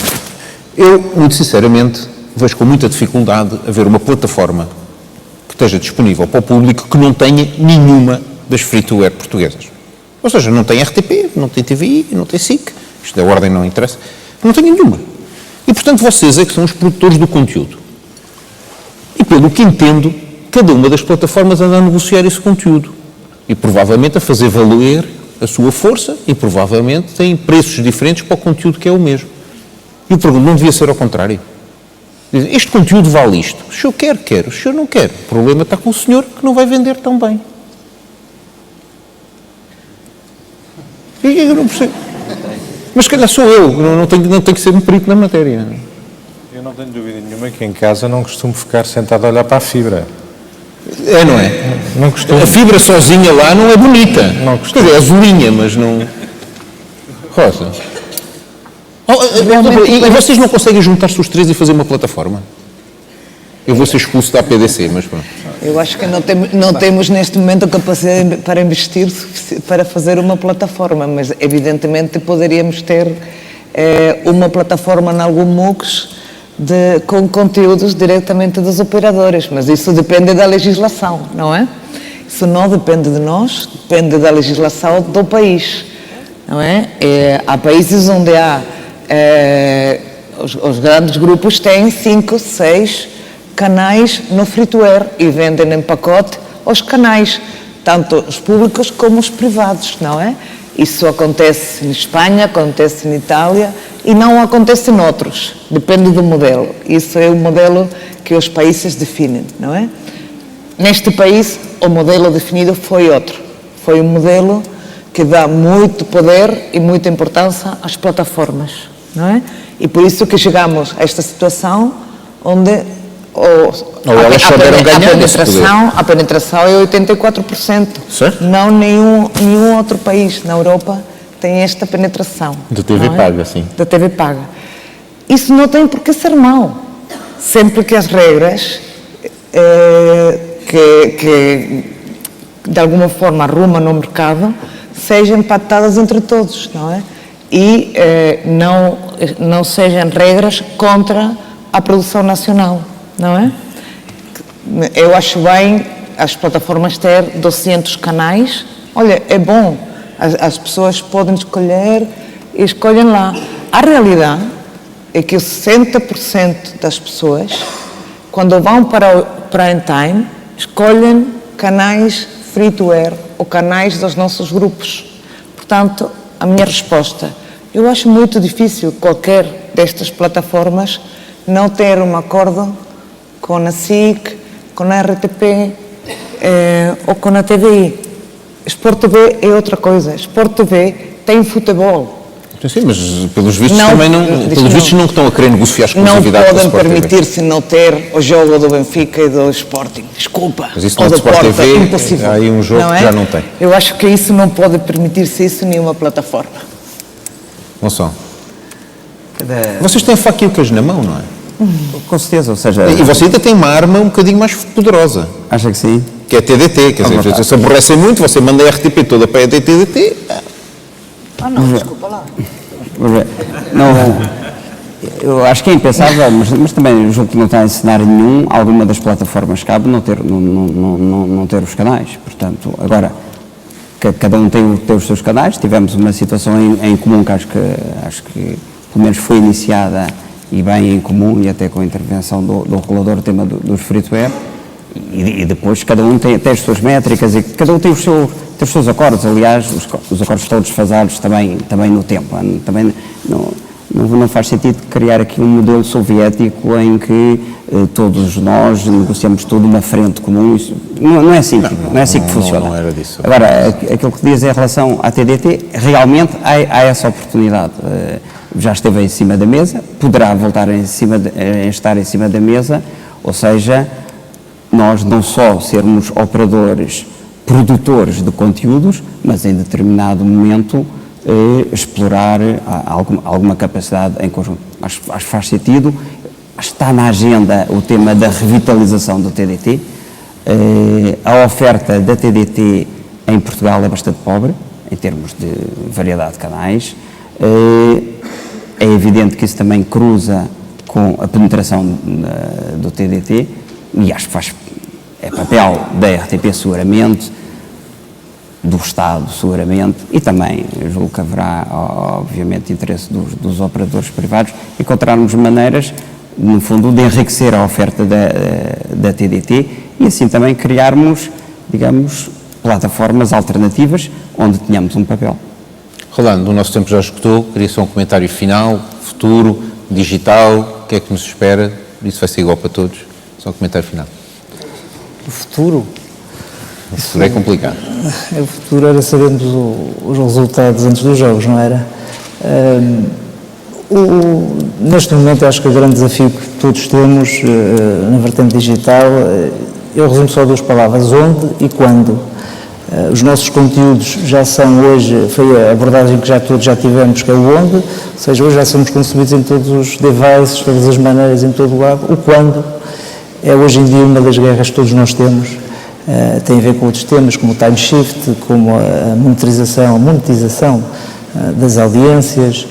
Eu, muito sinceramente, vejo com muita dificuldade haver uma plataforma que esteja disponível para o público que não tenha nenhuma das free-to-air portuguesas. Ou seja, não tem RTP, não tem TVI, não tem SIC, isto da ordem não interessa, não tem nenhuma. E, portanto, vocês é que são os produtores do conteúdo. E, pelo que entendo, cada uma das plataformas anda a negociar esse conteúdo. E provavelmente a fazer valer a sua força e provavelmente tem preços diferentes para o conteúdo que é o mesmo. E eu pergunto, não devia ser ao contrário? Este conteúdo vale isto. Se o senhor quer, quer. Se o senhor não quer, o problema está com o senhor que não vai vender tão bem. Eu não percebo. Mas se calhar sou eu, não tenho que ser um perito na matéria. Eu não tenho dúvida nenhuma que em casa não costumo ficar sentado a olhar para a fibra. É, não é? Não costumo. A fibra sozinha lá não é bonita. Não costumo. Quer dizer, é azulinha, mas não... Rosa. E vocês não conseguem juntar-se os três e fazer uma plataforma? Eu vou ser expulso da APDC, mas pronto. Eu acho que não temos neste momento a capacidade para investir para fazer uma plataforma, mas evidentemente poderíamos ter uma plataforma em algum MOOCs com conteúdos diretamente das operadoras, mas isso depende da legislação, não é? Isso não depende de nós, depende da legislação do país, não é? Há países onde os grandes grupos têm 5, 6 canais no free-to-air e vendem em pacote os canais, tanto os públicos como os privados, não é? Isso acontece em Espanha, acontece em Itália e não acontece em outros, depende do modelo. Isso é o modelo que os países definem, não é? Neste país, o modelo definido foi outro. Foi um modelo que dá muito poder e muita importância às plataformas, não é? E por isso que chegamos a esta situação onde a penetração é 84%. Certo? Não nenhum outro país na Europa tem esta penetração. Da TV paga, sim. Da TV paga. Isso não tem por que ser mau. Sempre que as regras que de alguma forma arrumam no mercado sejam pactadas entre todos, não é? E não sejam regras contra a produção nacional, não é? Eu acho bem as plataformas ter 200 canais. Olha, é bom. As pessoas podem escolher e escolhem lá. A realidade é que 60% das pessoas, quando vão para o prime time, escolhem canais free-to-air ou canais dos nossos grupos. Portanto, a minha resposta, eu acho muito difícil qualquer destas plataformas não ter um acordo com a SIC, com a RTP ou com a TVI. Sport TV é outra coisa. Sport TV tem futebol. Sim, mas pelos vistos também não estão a querer negociar exclusividade com a Sport TV. Não podem permitir-se não ter o jogo do Benfica e do Sporting. Desculpa. Mas isso não é do Sport TV, impossível. Há aí um jogo que já não tem. Eu acho que isso não pode permitir-se isso em nenhuma plataforma. Gonçalo, vocês têm a faca e o queijo na mão, não é? Com certeza, ou seja... E você ainda tem uma arma um bocadinho mais poderosa. Acha que sim? Que é a TDT, quer dizer, se aborrecem muito, você manda a RTP toda para a TDT... não, desculpa lá. Não, eu acho que é impensável, mas também julgo que não está em cenário nenhum alguma das plataformas que cabe não ter os canais. Portanto, agora, cada um tem os seus canais. Tivemos uma situação em comum que acho que pelo menos foi iniciada e bem em comum, e até com a intervenção do regulador, o tema dos free-to-air, e depois cada um tem as suas métricas e cada um tem os seus acordos. Aliás, os acordos todos fasados também no tempo. Também não faz sentido criar aqui um modelo soviético em que todos nós negociamos tudo uma frente comum. Isso, não é assim que funciona. Não era disso. Agora, aquilo que diz em relação à TDT, realmente há essa oportunidade. Já esteve em cima da mesa, poderá voltar a estar em cima da mesa, ou seja, nós não só sermos operadores, produtores de conteúdos, mas em determinado momento explorar alguma capacidade em conjunto. Acho que faz sentido. Está na agenda o tema da revitalização do TDT. A oferta da TDT em Portugal é bastante pobre, em termos de variedade de canais. É evidente que isso também cruza com a penetração do TDT, e acho que é papel da RTP seguramente, do Estado seguramente, e também julgo que haverá obviamente interesse dos operadores privados, encontrarmos maneiras, no fundo, de enriquecer a oferta da TDT e assim também criarmos, digamos, plataformas alternativas onde tenhamos um papel. Rolando, o nosso tempo já esgotou, queria só um comentário final, futuro, digital, o que é que nos espera? Isso vai ser igual para todos, só um comentário final. O futuro? O futuro é complicado. O futuro era sabermos os resultados antes dos jogos, não era? Neste momento, acho que o grande desafio que todos temos na vertente digital, eu resumo só duas palavras: onde e quando. Os nossos conteúdos já são hoje, foi a abordagem que todos já tivemos, que é o onde, ou seja, hoje já somos consumidos em todos os devices, todas as maneiras, em todo o lado. O quando é hoje em dia uma das guerras que todos nós temos, tem a ver com outros temas, como o time shift, como a monetização das audiências,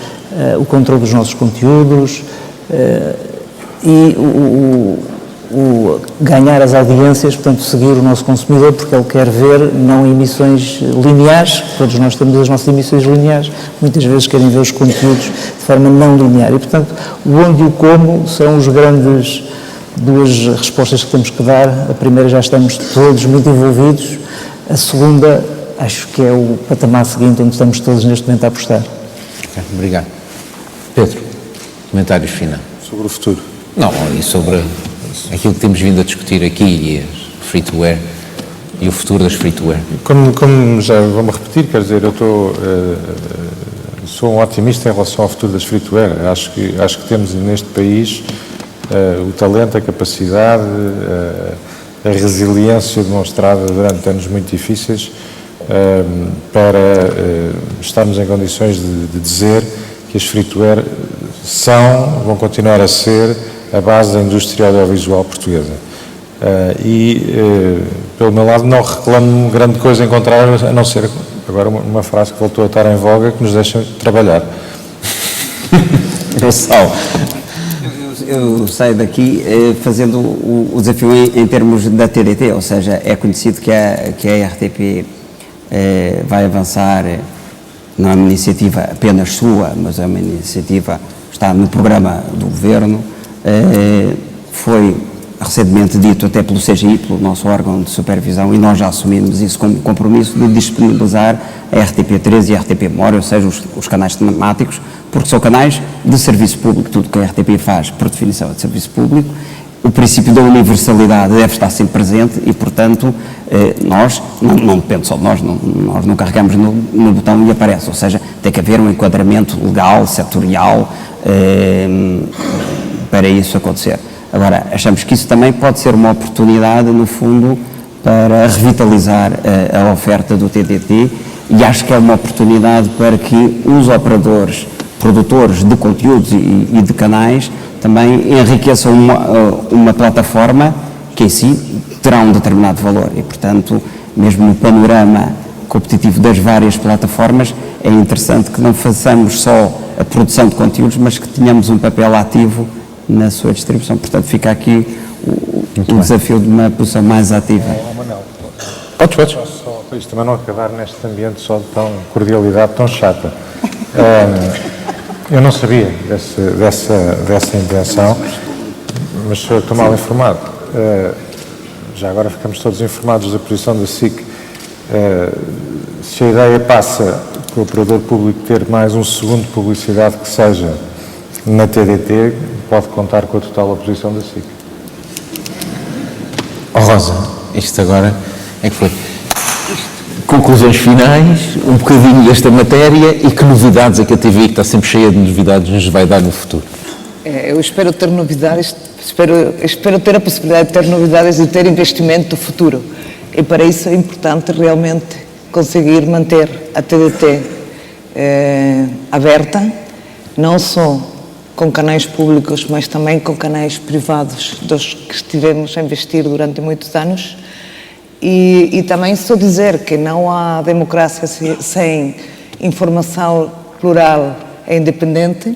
o controle dos nossos conteúdos e o ganhar as audiências, portanto, seguir o nosso consumidor, porque ele quer ver não emissões lineares, todos nós temos as nossas emissões lineares, muitas vezes querem ver os conteúdos de forma não linear e, portanto, o onde e o como são os grandes duas respostas que temos que dar. A primeira, já estamos todos muito envolvidos, a segunda, acho que é o patamar seguinte onde estamos todos neste momento a apostar. Okay, obrigado. Pedro, comentários finais. Sobre o futuro? Não, e sobre aquilo que temos vindo a discutir aqui, e as free-to-air, e o futuro das free-to-air. Como já vou-me repetir, quer dizer, eu sou um otimista em relação ao futuro das free-to-air. Acho que temos neste país o talento, a capacidade, a resiliência demonstrada durante anos muito difíceis para estarmos em condições de dizer que as free-to-air vão continuar a ser a base da indústria audiovisual portuguesa. Pelo meu lado, não reclamo grande coisa em contrário, a não ser agora uma frase que voltou a estar em voga, que nos deixa trabalhar. Eu saio daqui fazendo o desafio em termos da TDT, ou seja, é conhecido que a RTP vai avançar, não é uma iniciativa apenas sua, mas é uma iniciativa que está no programa do Governo. Foi recentemente dito até pelo CGI, pelo nosso órgão de supervisão, e nós já assumimos isso como compromisso de disponibilizar a RTP3 e a RTP Memória, ou seja, os canais temáticos, porque são canais de serviço público. Tudo que a RTP faz, por definição, é de serviço público. O princípio da universalidade deve estar sempre presente e, portanto, nós, não depende só de nós, nós não carregamos no botão e aparece, ou seja, tem que haver um enquadramento legal, setorial, para isso acontecer. Agora, achamos que isso também pode ser uma oportunidade, no fundo, para revitalizar a oferta do TDT, e acho que é uma oportunidade para que os operadores, produtores de conteúdos e de canais, também enriqueçam uma plataforma que em si terá um determinado valor e, portanto, mesmo no panorama competitivo das várias plataformas, é interessante que não façamos só a produção de conteúdos, mas que tenhamos um papel ativo na sua distribuição. Portanto, fica aqui o desafio de uma posição mais ativa. Podes. Só para isto também não acabar neste ambiente só de tão cordialidade tão chata. Eu não sabia dessa intenção, mas estou mal informado. Já agora ficamos todos informados da posição da SIC. Se a ideia passa para o operador público ter mais um segundo de publicidade que seja na TDT, pode contar com a total oposição da SIC. Oh Rosa, isto agora é que foi. Conclusões finais, um bocadinho desta matéria e que novidades é que a TV, que está sempre cheia de novidades, nos vai dar no futuro? Eu espero ter novidades, espero ter a possibilidade de ter novidades e ter investimento do futuro. E para isso é importante realmente conseguir manter a TDT aberta, não só com canais públicos, mas também com canais privados, dos que estivemos a investir durante muitos anos. E também só dizer que não há democracia sem informação plural e independente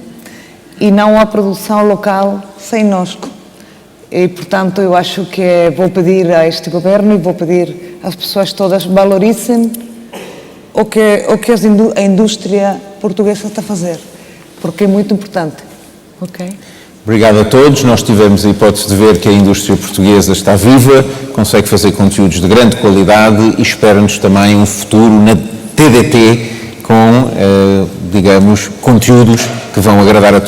e não há produção local sem nós. E, portanto, eu acho que vou pedir a este governo e vou pedir às pessoas todas valorizem o que a indústria portuguesa está a fazer, porque é muito importante. Ok? Obrigado a todos. Nós tivemos a hipótese de ver que a indústria portuguesa está viva, consegue fazer conteúdos de grande qualidade e espera-nos também um futuro na TDT com, digamos, conteúdos que vão agradar a todos.